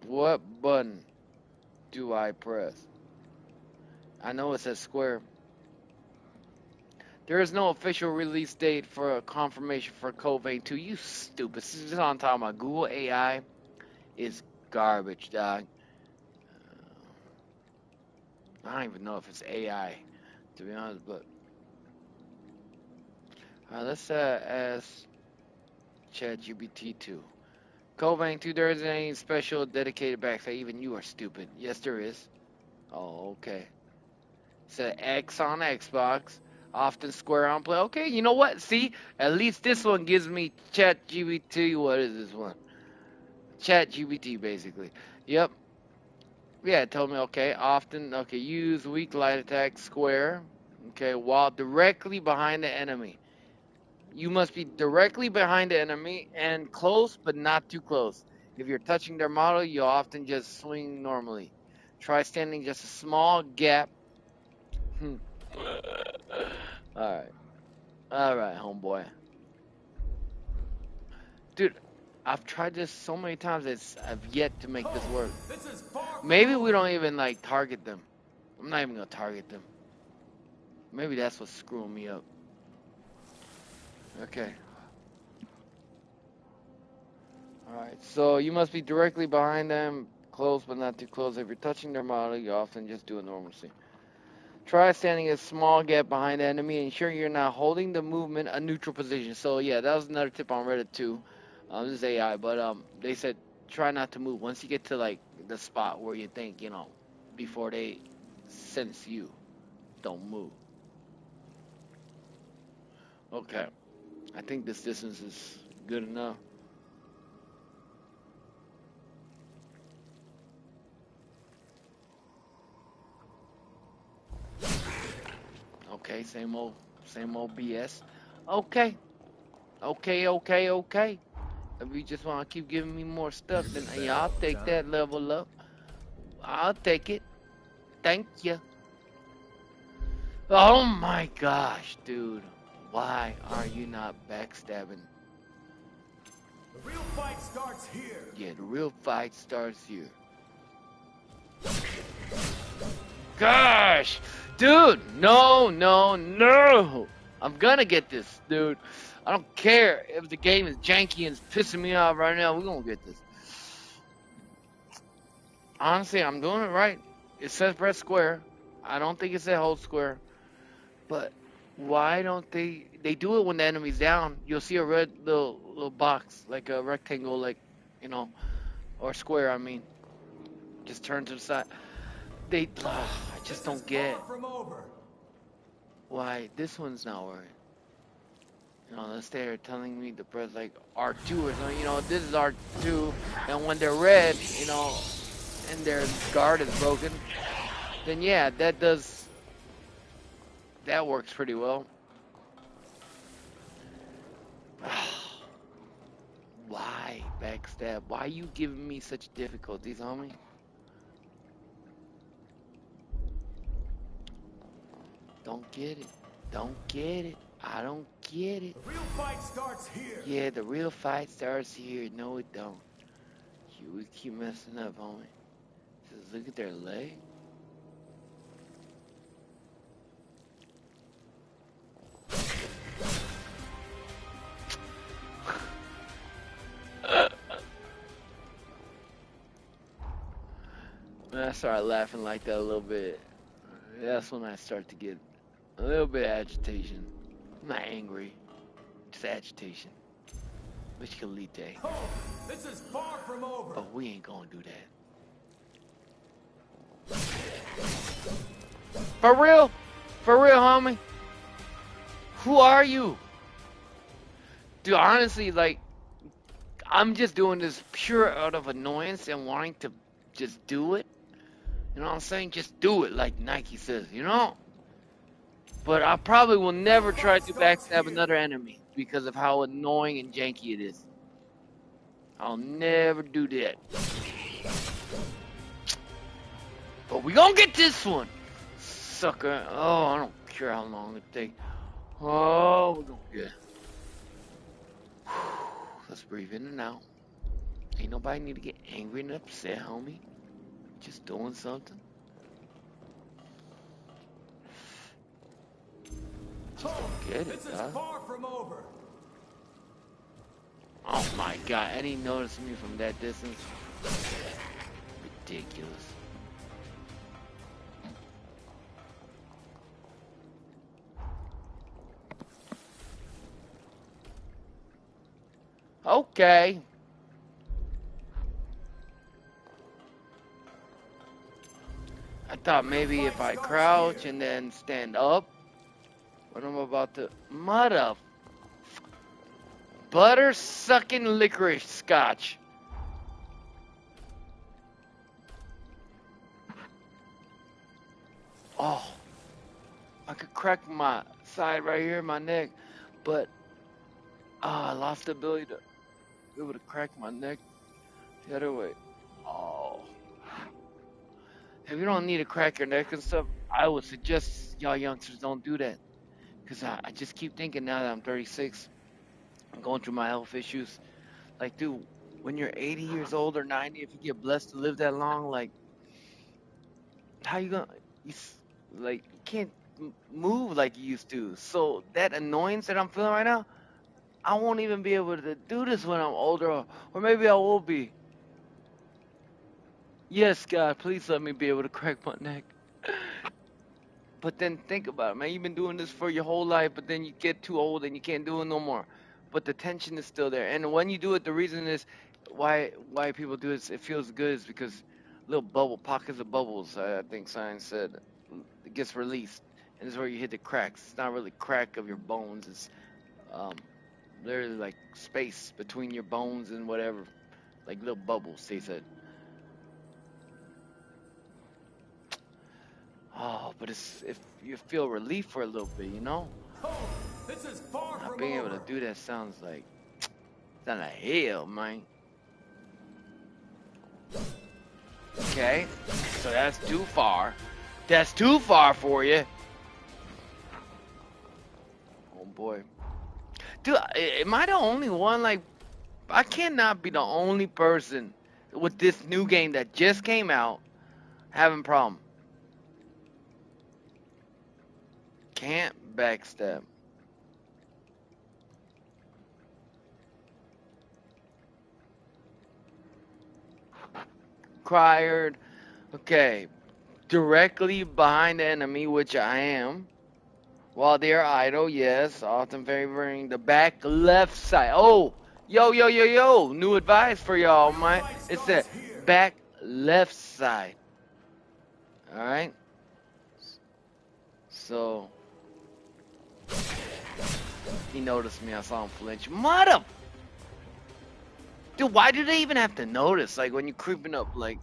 What button do I press? I know it says square. There is no official release date for a confirmation for Covain 2. You stupid. This is what I'm talking about. Google AI is garbage, dog. I don't even know if it's AI, to be honest, but alright, let's ask ChatGPT 2. Covain 2, there isn't any special dedicated backside. Even you are stupid. Yes, there is. Oh, okay. Said X on Xbox, often square on play. Okay, you know what? See, at least this one gives me ChatGPT. What is this one? ChatGPT, basically. Yep. Yeah, it told me, okay, often, okay, use weak light attack square, okay, while directly behind the enemy. You must be directly behind the enemy and close, but not too close. If you're touching their model, you'll often just swing normally. Try standing just a small gap. Alright. Alright, homeboy. Dude, I've tried this so many times, I've yet to make this work. Maybe we don't even, like, target them. I'm not even gonna target them. Maybe that's what's screwing me up. Okay. Alright, so you must be directly behind them, close but not too close. If you're touching their model, you often just do it normalcy. Try standing a small gap behind the enemy, ensure you're not holding the movement a neutral position. So yeah, that was another tip on Reddit too. This is AI, but they said try not to move. Once you get to like the spot where you think, before they sense you, don't move. Okay. I think this distance is good enough. Okay, same old BS. Okay, okay. If you just want to keep giving me more stuff, then yeah, I'll take that level up. I'll take it. Thank you. Oh my gosh, dude. Why are you not backstabbing? The real fight starts here. Yeah, the real fight starts here. Gosh! Dude! No! I'm gonna get this, dude. I don't care if the game is janky and it's pissing me off right now. We're gonna get this. Honestly, I'm doing it right. It says press square. I don't think it said hold square. But why don't they do it when the enemy's down? You'll see a red little box, like a rectangle, like, or square, I mean. Just turn to the side. I just don't get why this one's not working. Unless they're telling me to press like R2 or something. This is R2, and when they're red, and their guard is broken, then yeah, that works pretty well. Why backstab? Why are you giving me such difficulties, homie? Don't get it. I don't get it. The real fight starts here. Yeah, the real fight starts here. No, it don't. We keep messing up, homie. Just look at their leg. When I start laughing like that a little bit, that's when I start to get a little bit of agitation. I'm not angry, just agitation. Vishkalite. Oh, this is far from over. But we ain't gonna do that. For real, homie. Who are you? Dude, honestly, like, I'm just doing this pure out of annoyance and wanting to just do it. You know what I'm saying? Just do it, like Nike says, But I probably will never try to backstab another enemy because of how annoying and janky it is. I'll never do that. But we gonna get this one, sucker. Oh, I don't care how long it takes. Oh, we're gonna get. Let's breathe in and out. Ain't nobody need to get angry and upset, homie. Just doing something. Just don't get it, dog. Far from over. Oh my god, and he noticed me from that distance. Ridiculous. Okay. I thought maybe if I crouch and then stand up, but I'm about to mother butter sucking licorice scotch. Oh, I could crack my side right here, my neck, but I lost the ability to be able to crack my neck the other way. Oh. If you don't need to crack your neck and stuff, I would suggest y'all youngsters don't do that. Because I just keep thinking now that I'm 36, I'm going through my health issues. Like, dude, when you're 80 years old or 90, if you get blessed to live that long, like, how you gonna, you can't move like you used to. So that annoyance that I'm feeling right now, I won't even be able to do this when I'm older, or maybe I will be. Yes, God, please let me be able to crack my neck. But then think about it, man. You've been doing this for your whole life, but then you get too old and you can't do it no more. But the tension is still there. And when you do it, the reason is why people do it feels good is because little pockets of bubbles, I think science said, it gets released. And this is where you hit the cracks. It's not really crack of your bones. It's literally like space between your bones and whatever. Like little bubbles, they said. Oh, but if you feel relief for a little bit, you know? Oh, this is far Not from being over. able to do that sounds like hell, man. Okay, so that's too far. That's too far for you. Oh boy, dude, am I the only one? Like, I cannot be the only person with this new game that just came out having problem. Can't backstab. Acquired. Okay, directly behind the enemy, which I am. While they are idle, yes, often favoring the back left side. Oh, yo. New advice for y'all, man. It's the back left side. All right. So he noticed me. I saw him flinch. Mother. Dude, why do they even have to notice? Like when you're creeping up, like.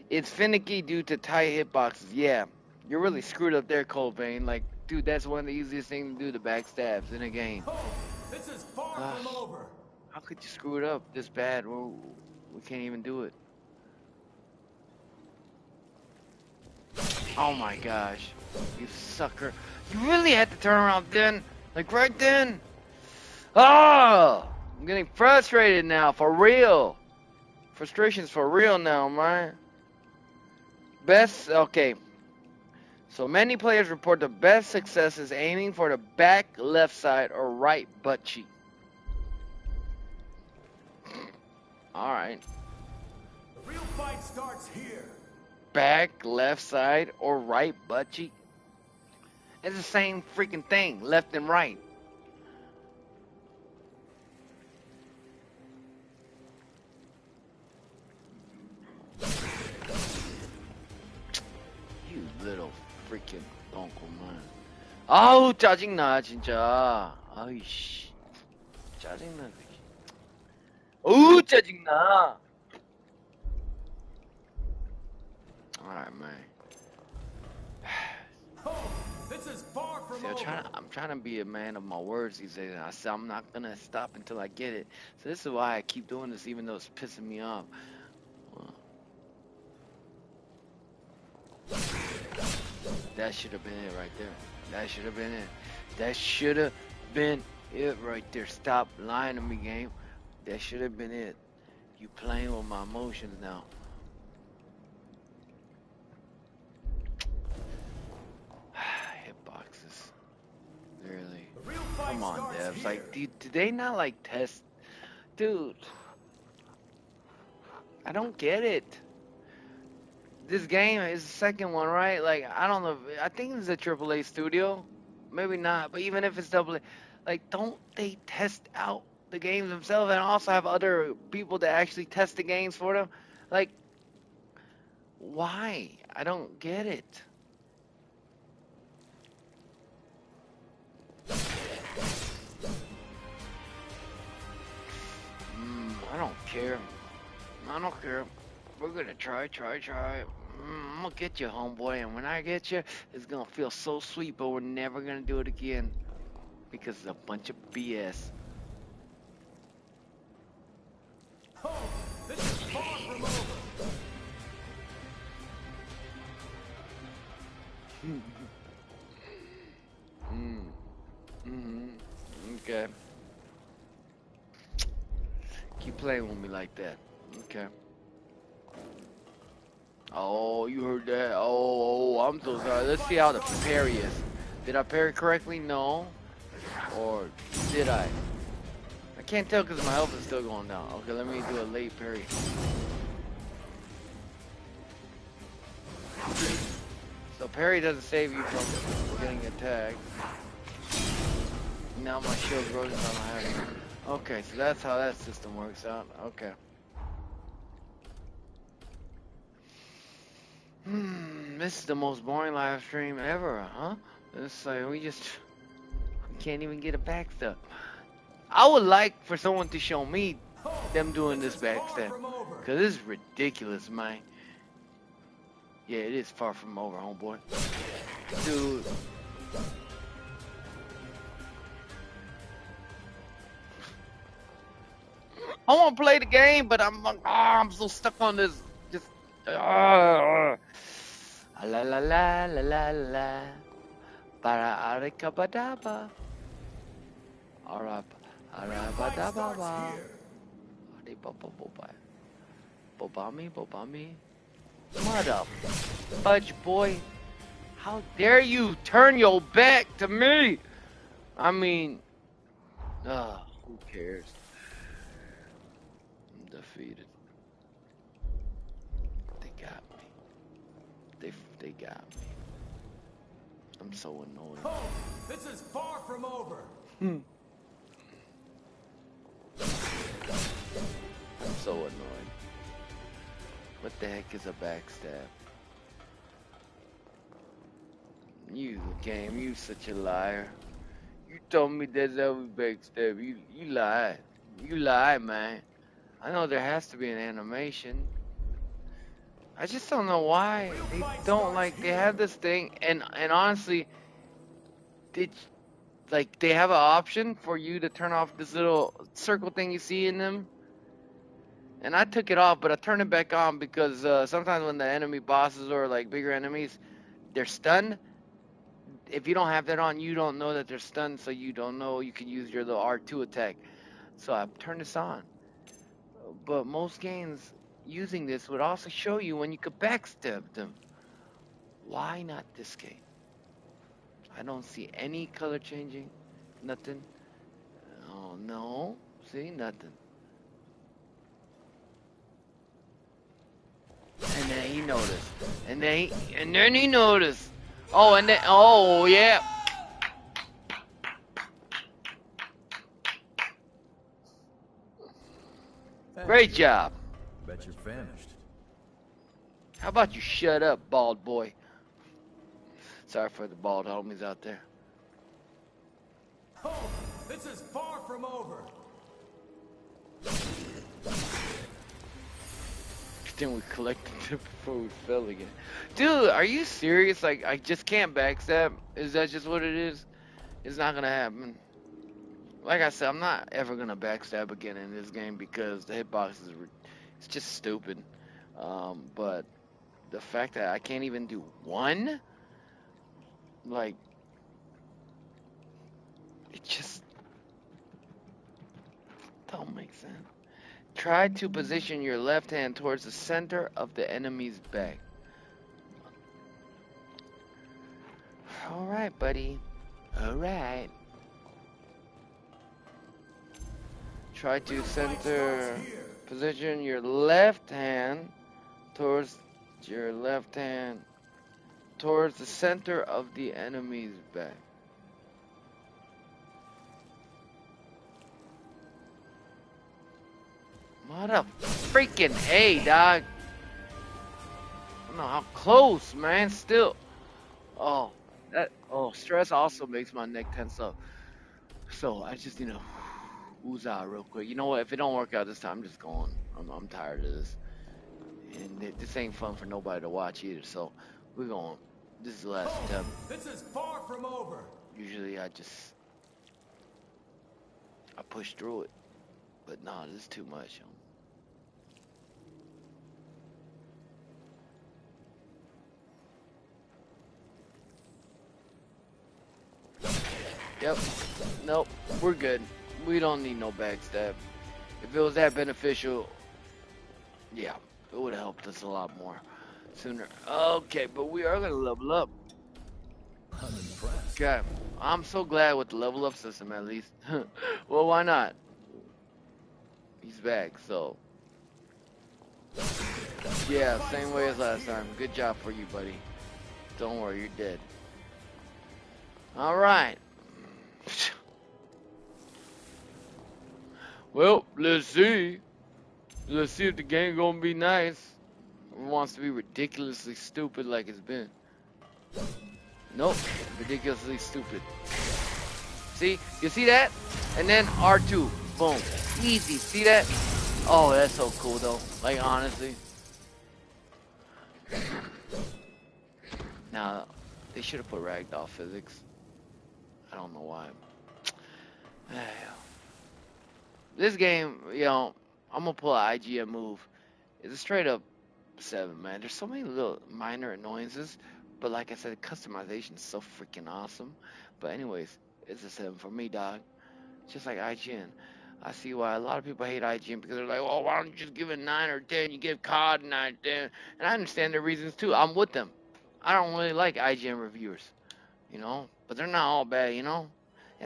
It's finicky due to tight hitboxes. Yeah, you're really screwed up there, Colbane. Like, dude, that's one of the easiest things to do, the backstabs in a game. Oh, this is far from over. How could you screw it up this bad? We can't even do it. Oh my gosh, you sucker. You really had to turn around then? Like right then? Oh, I'm getting frustrated now, for real. Frustration's for real now, man. Best, okay. So many players report the best success is aiming for the back left side or right butt cheek. Alright. The real fight starts here. Back left side or right butt cheek. It's the same freaking thing, left and right. You little freaking uncle man. 아우 짜증나 진짜. 아이씨 짜증나. 어우 짜증나. Alright, man. Oh, this is far from See, over. I'm trying to be a man of my words these days. And I said I'm not gonna stop until I get it. So this is why I keep doing this, even though it's pissing me off. Well, that should have been it right there. That should have been it. That should have been it right there. Stop lying to me, game. That should have been it. You playing with my emotions now. Hitboxes. Really? Come on, devs. Like, do they not like test? Dude, I don't get it. This game is the second one, right? Like, I don't know. I think it's a AAA studio. Maybe not, but even if it's AA, like, don't they test out the games themselves and also have other people that actually test the games for them? Like, why? I don't get it. I don't care. I don't care. We're gonna try. I'm gonna get you, homeboy, and when I get you, it's gonna feel so sweet, but we're never gonna do it again because it's a bunch of BS. Oh, this is far from over. Okay. Keep playing with me like that. Okay. Oh, you heard that? Oh, I'm so sorry. Let's see how the parry is. Did I parry correctly? No. Or did I? I can't tell because my health is still going down. Okay, let me do a late parry. So parry doesn't save you from getting attacked. Now my shield grows on my head. Okay, so that's how that system works out. Okay. This is the most boring live stream ever, huh? It's like we can't even get a backstab. I would like for someone to show me them doing this backstab, cause this is ridiculous, man. Yeah, it is far from over, homeboy. Dude. I want to play the game, but I'm so stuck on this. Just la la la la la la. Para arikabadaba. Arabadababa. Bobami. Mother fudge boy. How dare you turn your back to me? I mean, who cares? I'm defeated. They got me. They got me. I'm so annoyed. Oh, this is far from over. I'm so annoyed. What the heck is a backstab? You game, you such a liar. You told me there's every backstab. You lie. You lie, man. I know there has to be an animation. I just don't know why they don't like. They have this thing, and honestly, they have an option for you to turn off this little circle thing you see in them. And I took it off, but I turned it back on because sometimes when the enemy bosses or like bigger enemies, they're stunned. If you don't have that on, you don't know that they're stunned, so you don't know you can use your little R2 attack. So I turned this on. But most games using this would also show you when you could backstab them. Why not this game? I don't see any color changing. Nothing. Oh, no. See, nothing. And then he noticed. And then he noticed. Oh, and then, oh, yeah. Great job. Bet you're famished. How about you shut up, bald boy? Sorry for the bald homies out there. Oh, this is far from over. Then we collected it before we fell again. Dude, are you serious? Like, I just can't backstab? Is that just what it is? It's not gonna happen. Like I said, I'm not ever gonna backstab again in this game because the hitbox is it's just stupid. But the fact that I can't even do one, like, it just don't make sense. Try to position your left hand towards the center of the enemy's back. All right, buddy. All right. Try to center, position your left hand towards your left hand towards the center of the enemy's back. What a freaking A, dog. I don't know how close, man. Still. Oh, stress also makes my neck tense up. So I just, ooze out real quick. You know what? If it don't work out this time, I'm just going. I'm tired of this. And this ain't fun for nobody to watch either. So we're going. This is the last attempt. This is far from over. Usually I push through it. But nah, this is too much. Yep. Nope. We're good. We don't need no backstab. If it was that beneficial, yeah, it would have helped us a lot more sooner. Okay, but we are gonna level up. I'm impressed. Okay, I'm so glad with the level up system at least. Well, why not? He's back, so yeah, same way as last time. Good job for you, buddy. Don't worry, you're dead. All right. Well, let's see. Let's see if the game gonna be nice. Or wants to be ridiculously stupid like it's been. Nope, ridiculously stupid. See, you see that? And then R2, boom, easy. See that? Oh, that's so cool though. Like honestly. Now, they should have put ragdoll physics. I don't know why. This game, I'm gonna pull an IGN move. It's a straight up 7, man. There's so many little minor annoyances, but like I said, the customization is so freaking awesome. But anyways, it's a 7 for me, dog. Just like IGN. I see why a lot of people hate IGN because they're like, oh, why don't you just give it 9 or 10? You give COD 9 or 10. And I understand their reasons too. I'm with them. I don't really like IGN reviewers, but they're not all bad, and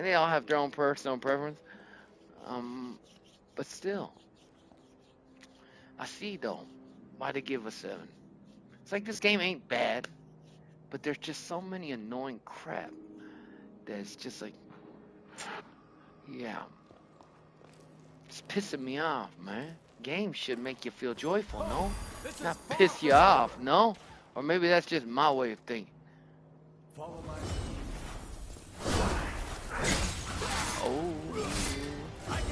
they all have their own personal preference. But still, I see though why they give a 7. It's like this game ain't bad, but there's just so many annoying crap that it's just like, yeah, it's pissing me off, man. Games should make you feel joyful, no? Not piss you off, no? Or maybe that's just my way of thinking. Follow my... Oh,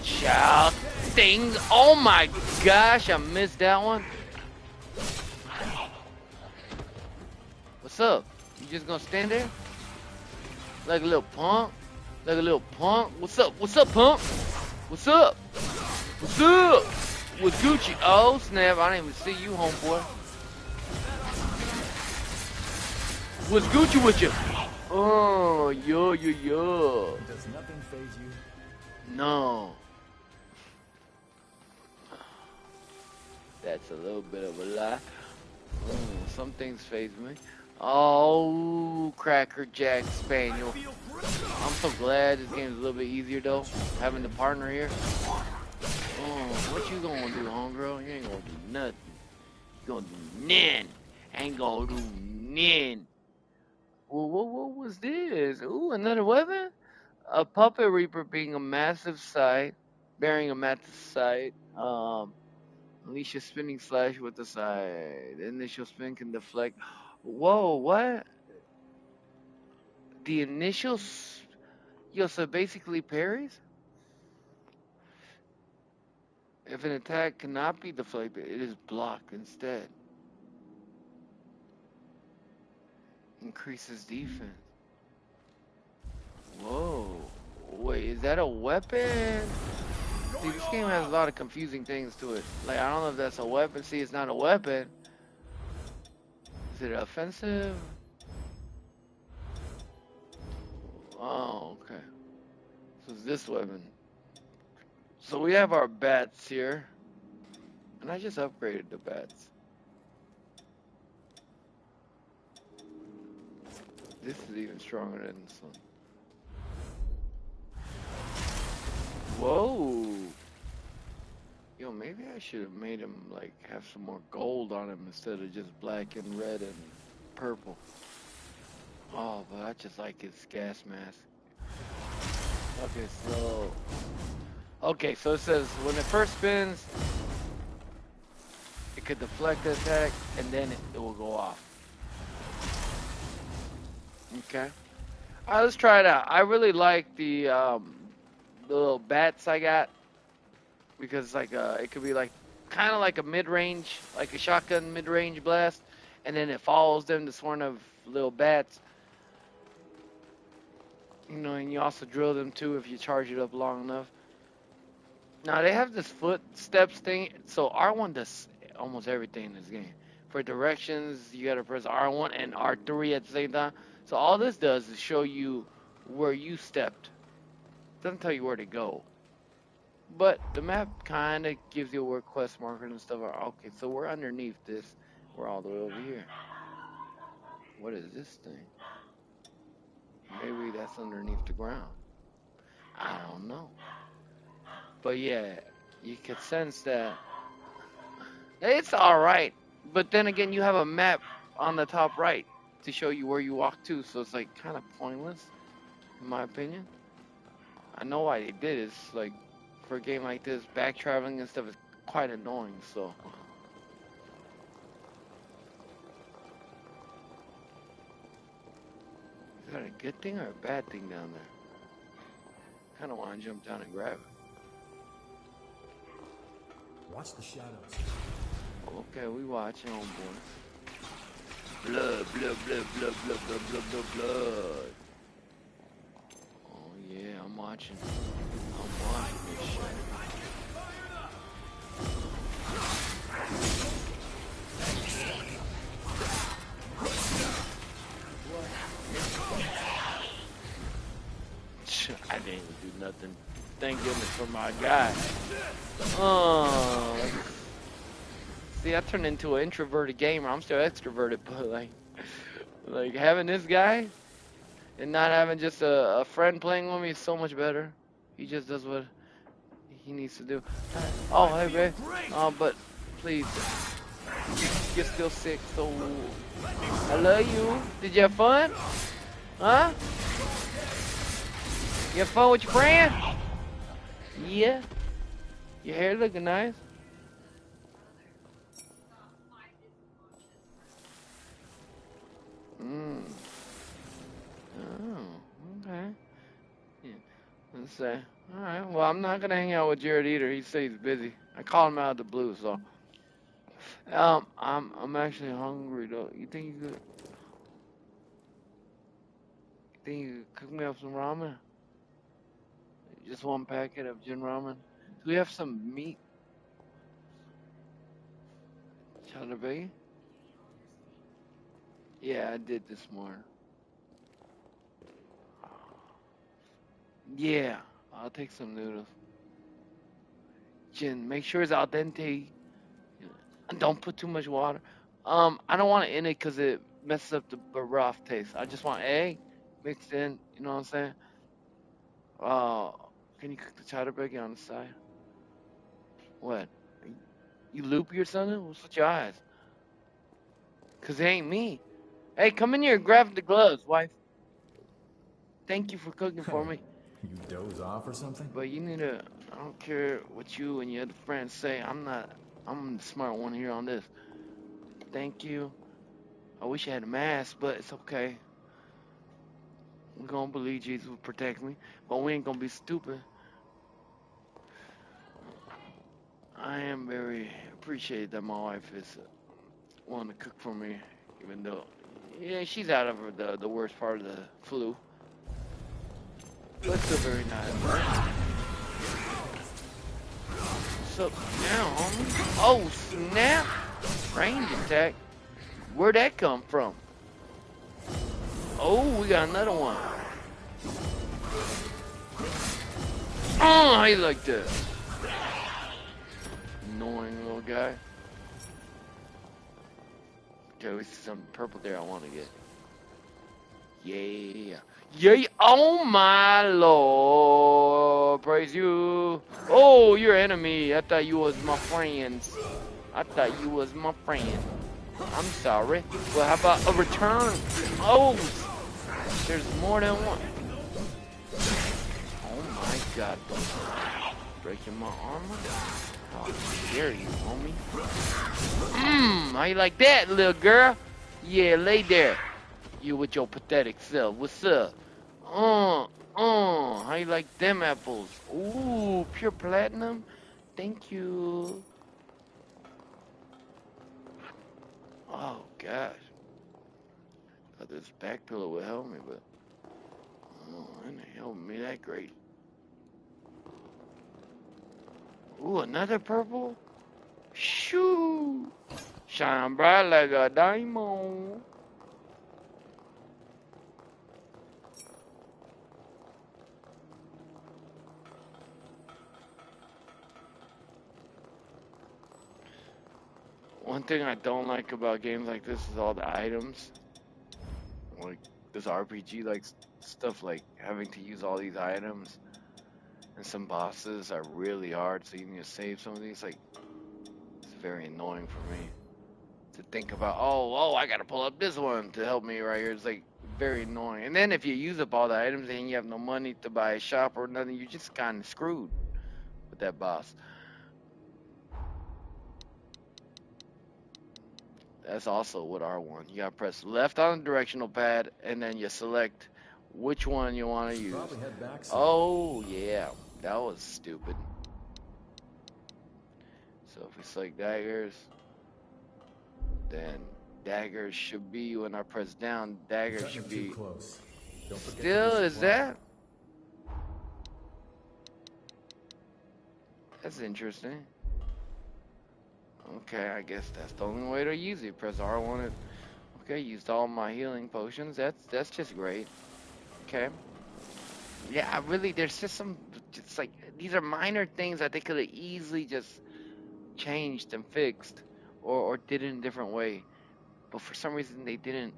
child things. Oh my gosh, I missed that one. What's up? You just gonna stand there? Like a little punk? Like a little punk? What's up? What's up, punk? What's up? What's up? What's Gucci? Oh, snap. I didn't even see you, homeboy. What's Gucci with you? Oh, yo. Does nothing faze you? No. That's a little bit of a lie. Some things faze me. Oh, Cracker Jack Spaniel. I'm so glad this game's a little bit easier though. Having the partner here. Oh, what you gonna do, homegirl? You ain't gonna do nothing. You gonna do none. Ain't gonna do none. Well, what was this? Ooh, another weapon? A puppet reaper being a massive sight, bearing a massive sight. Unleash a spinning slash with the side. The initial spin can deflect. Whoa, what? The initial. Yo, so basically parries? If an attack cannot be deflected, it is blocked instead. Increases defense. Whoa. Wait, is that a weapon? See, this game has a lot of confusing things to it. Like, I don't know if that's a weapon. See, it's not a weapon. Is it offensive? Oh, okay. So it's this weapon. So we have our bats here. And I just upgraded the bats. This is even stronger than this one. Whoa. Yo, maybe I should have made him, like, have some more gold on him instead of just black and red and purple. Oh, but I just like his gas mask. Okay, so... Okay, so it says when it first spins, it could deflect the attack, and then it will go off. Okay. Alright, let's try it out. I really like the little bats I got, because it's like it could be like kind of like a mid-range, like a shotgun mid-range blast, and then it follows them to swarm of little bats. You know, and you also drill them too if you charge it up long enough. Now they have this footsteps thing, so R1 does almost everything in this game. For directions, you gotta press R1 and R3 at the same time. So all this does is show you where you stepped. It doesn't tell you where to go. But the map kind of gives you where quest markers and stuff are. Okay, so we're underneath this. We're all the way over here. What is this thing? Maybe that's underneath the ground. I don't know. But yeah, you could sense that it's alright. But then again, you have a map on the top right to show you where you walk to. So it's like kind of pointless, in my opinion. I know why they did it. It's like, for a game like this, back traveling and stuff is quite annoying, so. Is that a good thing or a bad thing down there? Kind of want to jump down and grab it. Watch the shadows. Okay, we watching, homeboy. Blood, blood, blood, blood, blood, blood, blood, blood, blood. Oh yeah, I'm watching. I'm watching this shit. I didn't even do nothing. Thank goodness for my guy. Oh. See, I turned into an introverted gamer. I'm still extroverted, but like having this guy and not having just a friend playing with me is so much better. He just does what he needs to do. Oh, hey, babe. But please, you're still sick, so I love you. Did you have fun? Huh? You have fun with your friend? Yeah. Your hair looking nice. Mm. Oh, okay. Yeah. Let's say. All right. Well, I'm not gonna hang out with Jared either. He says he's busy. I called him out of the blue, so. I'm actually hungry though. You think you could cook me up some ramen? Just one packet of gin ramen. Do we have some meat? Chalabi? Yeah, I did this morning. Yeah, I'll take some noodles. Gin, make sure it's al dente. And don't put too much water. I don't want it in it because it messes up the broth taste. I just want egg mixed in. You know what I'm saying? Uh, can you cook the chowder on the side? What? You loopy or something? What's with your eyes? Cause it ain't me. Hey, come in here and grab the gloves, wife. Thank you for cooking for Hey, me. you doze off or something? But you need to. I don't care what you and your other friends say. I'm not. I'm the smart one here on this. Thank you. I wish I had a mask, but it's okay. We're gonna believe Jesus will protect me, but we ain't gonna be stupid. I am very appreciated that my wife is willing to cook for me, even though, yeah, she's out of the worst part of the flu, but still very nice. What's up now, homie? Oh, snap! Range attack. Where'd that come from? Oh, we got another one. Oh, how you like that? Annoying little guy. Okay, we see something purple there I want to get. Yeah. Yeah. Oh, my Lord. Praise you. Oh, you're enemy. I thought you was my friends. I thought you was my friend. I'm sorry. Well, how about a return? Oh, there's more than one. Oh my God. Breaking my armor? How dare you, homie? How you like that, little girl? Yeah, lay there. You with your pathetic self. What's up? How you like them apples? Ooh, pure platinum? Thank you. Oh, gosh. Thought this back pillow would help me, but it ain't helping me that great. Ooh, another purple? Shoo! Shine bright like a diamond. One thing I don't like about games like this is all the items. Like this RPG, like stuff like having to use all these items. And some bosses are really hard, so you need to save some of these. Like, it's very annoying for me to think about, oh, I gotta pull up this one to help me right here. It's like very annoying. And then if you use up all the items and you have no money to buy a shop or nothing, you're just kind of screwed with that boss. That's also with R1. You gotta press left on the directional pad and then you select which one you want to use. Probably head back soon. Oh, yeah. That was stupid. So if we select daggers, then daggers should be, when I press down, daggers should be. Close. Don't forget Still, is that? That's interesting. Okay, I guess that's the only way to use it. Press R1. Okay, used all my healing potions. That's just great. Okay. Yeah, there's just some, just like, these are minor things that they could have easily just changed and fixed, or did it in a different way. But for some reason they didn't,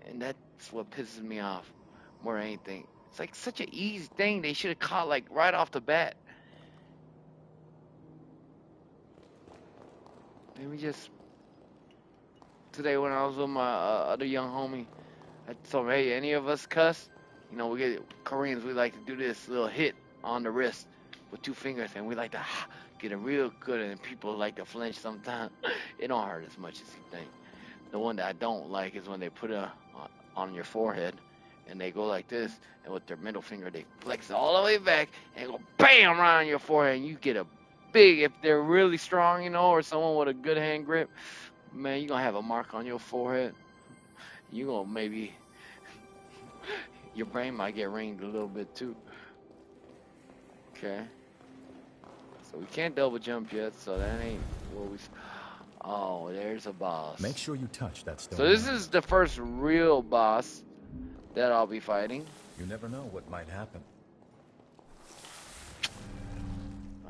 and that's what pisses me off more than anything. It's like such an easy thing they should have caught like right off the bat. Maybe just today when I was with my other young homie, I told him, hey, any of us cuss? You know, we get Koreans, we like to do this little hit on the wrist with 2 fingers, and we like to get it real good, and people like to flinch sometimes. It don't hurt as much as you think. The one that I don't like is when they put it on your forehead, and they go like this, and with their middle finger, they flex it all the way back, and go BAM right on your forehead, and you get a big, if they're really strong, you know, or someone with a good hand grip, man, you're going to have a mark on your forehead. You're going to maybe, your brain might get ringed a little bit too. Okay. So we can't double jump yet, so that ain't where we... Oh, there's a boss. Make sure you touch that stone. So this is the first real boss that I'll be fighting. You never know what might happen.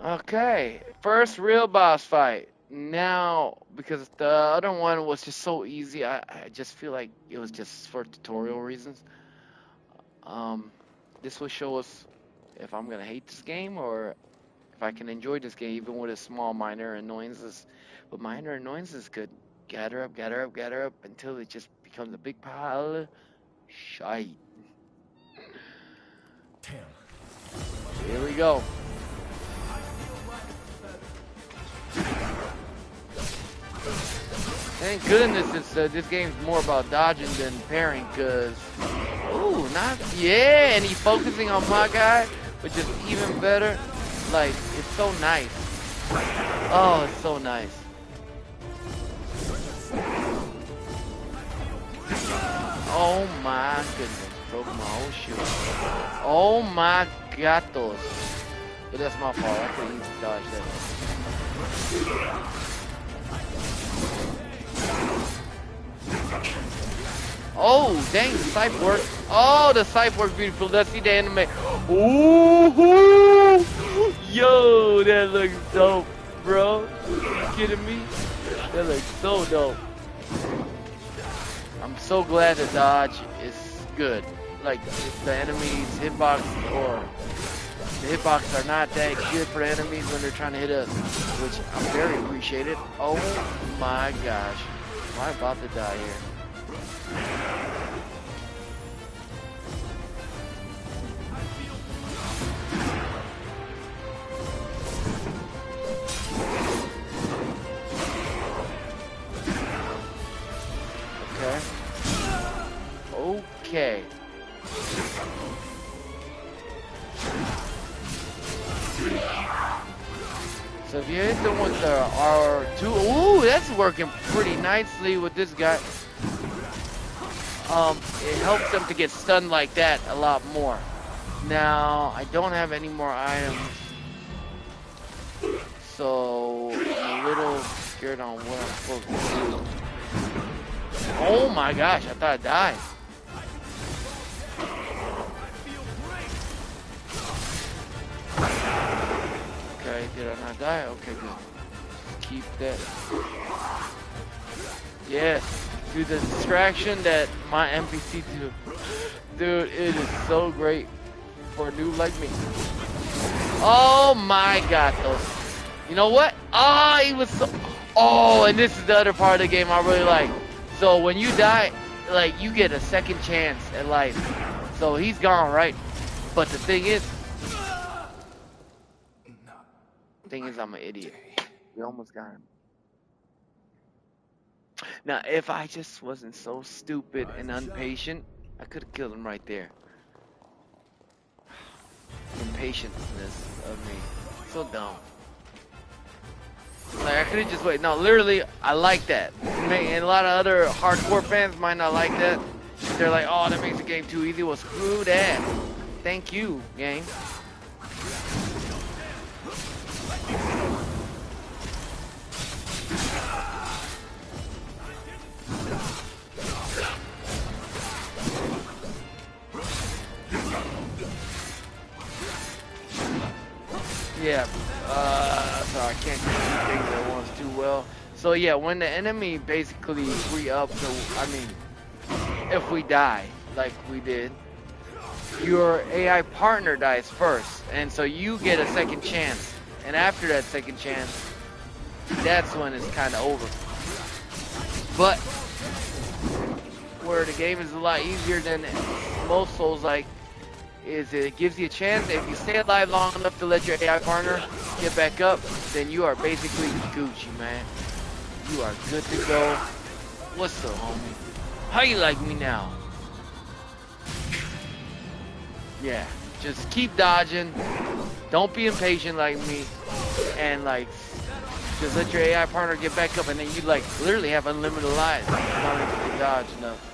Okay, first real boss fight. Now, because the other one was just so easy, I just feel like it was just for tutorial reasons. This will show us if I'm gonna hate this game or if I can enjoy this game even with its small minor annoyances. But minor annoyances could gather up until it just becomes a big pile of shite. Damn. Here we go. Thank goodness this game's more about dodging than parrying, cause and he's focusing on my guy, which is even better. Like, it's so nice. Oh, it's so nice. Oh my goodness. Broke my whole shoe. Oh my gatos. But that's my fault. I could easily dodge that. Oh, dang, the scythe worked. Oh, the scythe worked beautiful. Let's see the anime. Ooh, yo, that looks dope, bro. You kidding me? That looks so dope. I'm so glad the dodge is good. Like, if the enemies hitbox or the hitbox are not that good for enemies when they're trying to hit us, which I'm very appreciated. Oh my gosh. Am I about to die here? Okay. So if you hit them with the R2, ooh, that's working pretty nicely with this guy. It helps them to get stunned like that a lot more. Now, I don't have any more items, so I'm a little scared on what I'm supposed to do. Oh my gosh, I thought I died. Okay, did I not die? Okay, good. Keep that. Yes, dude, the distraction that my NPC do. Dude, it is so great for a noob like me. Oh my god, those. You know what? Oh, he was so. Oh, and this is the other part of the game I really like. So when you die, like, you get a second chance at life. So he's gone, right? But the thing is, I'm an idiot. We almost got him. Now, if I just wasn't so stupid and impatient, I could have killed him right there. Impatientness of me. So dumb. Like, I could have just waited. No, literally, I like that. And a lot of other hardcore fans might not like that. They're like, oh, that makes the game too easy. Well, screw that. Thank you, game. Yeah, so I can't do things at once too well. So yeah, when the enemy basically re-up, if we die, like we did, your AI partner dies first, and so you get a second chance. And after that second chance, that's when it's kind of over. But where the game is a lot easier than most Souls-like, is it gives you a chance. If you stay alive long enough to let your AI partner get back up, then you are basically Gucci, man. You are good to go. What's up, homie? How you like me now? Yeah, just keep dodging. Don't be impatient like me. And like, just let your AI partner get back up, and then you like literally have unlimited lives. You don't have to dodge enough.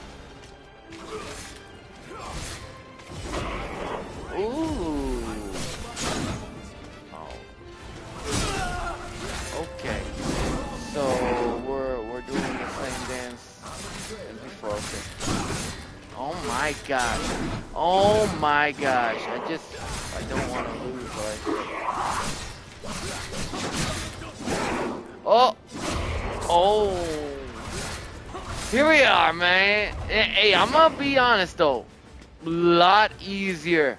Ooh. Oh. Okay. So we're doing the same dance as before. Okay. Oh my gosh. Oh my gosh. I don't want to lose like that. Oh. Oh. Here we are, man. Hey, I'm gonna be honest though. A lot easier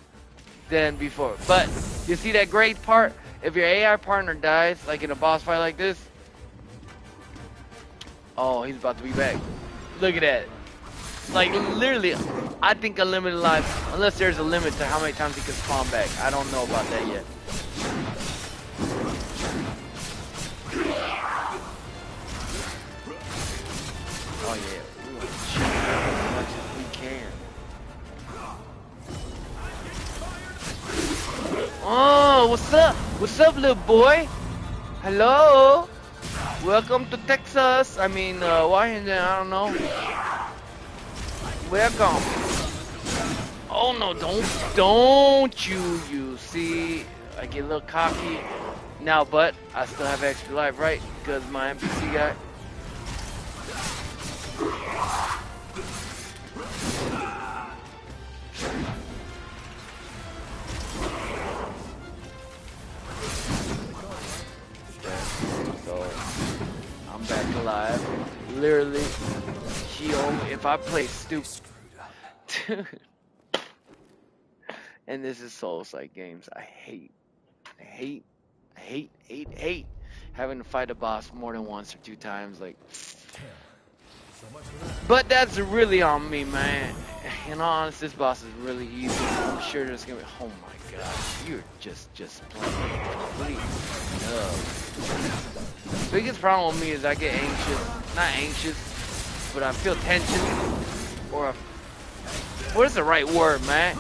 than before. But you see that great part? If your AI partner dies, like in a boss fight like this, oh, he's about to be back. Look at that. Like literally, I think unlimited lives, unless there's a limit to how many times he can spawn back. I don't know about that yet. Oh yeah, we want to shoot as much as we can. Oh, what's up? What's up, little boy? Hello? Welcome to Texas. I mean, Washington, I don't know. Welcome. Oh no, don't you see, I get a little cocky now, but I still have extra life, right? Because my NPC guy. Okay, so I'm back alive. Literally, he only, if I play stupid. And this is Souls-like games. I hate, hate having to fight a boss more than once or two times. Like, but that's really on me, man. In all honesty, this boss is really easy. I'm sure there's gonna be. Oh my gosh, you're just playing complete nubs. Biggest problem with me is I get anxious. Not anxious, but I feel tension. Or what is the right word, man?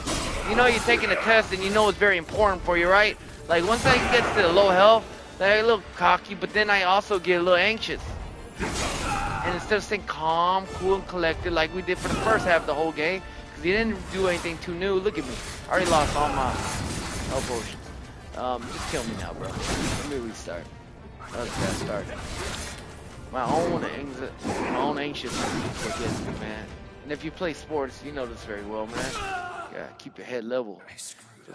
You know, you're taking a test and you know it's very important for you, right? Like once I get to the low health, then I get a little cocky, but then I also get a little anxious. And instead of staying calm, cool, and collected like we did for the first half of the whole game, because he didn't do anything too new. Look at me. I already lost all my health potions. Just kill me now, bro. Let me restart. Let's get started. My own anxiousness is what gets me, man. And if you play sports, you know this very well, man. Yeah, keep your head level.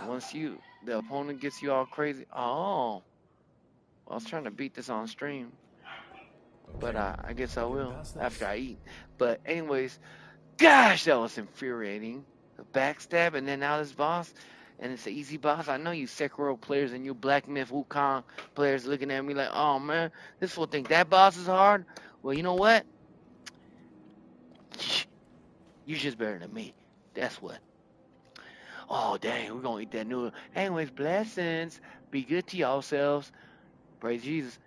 Once the opponent gets you all crazy. Oh, I was trying to beat this on stream, but I guess I will after I eat. But anyways, gosh, that was infuriating. The backstab, and then now this boss, and it's an easy boss. I know you Sekiro players and you Black Myth Wukong players looking at me like, oh man, this fool think that boss is hard. Well, you know what? You're just better than me. That's what. Oh, dang, we're going to eat that noodle. Anyways, blessings. Be good to yourselves. Praise Jesus.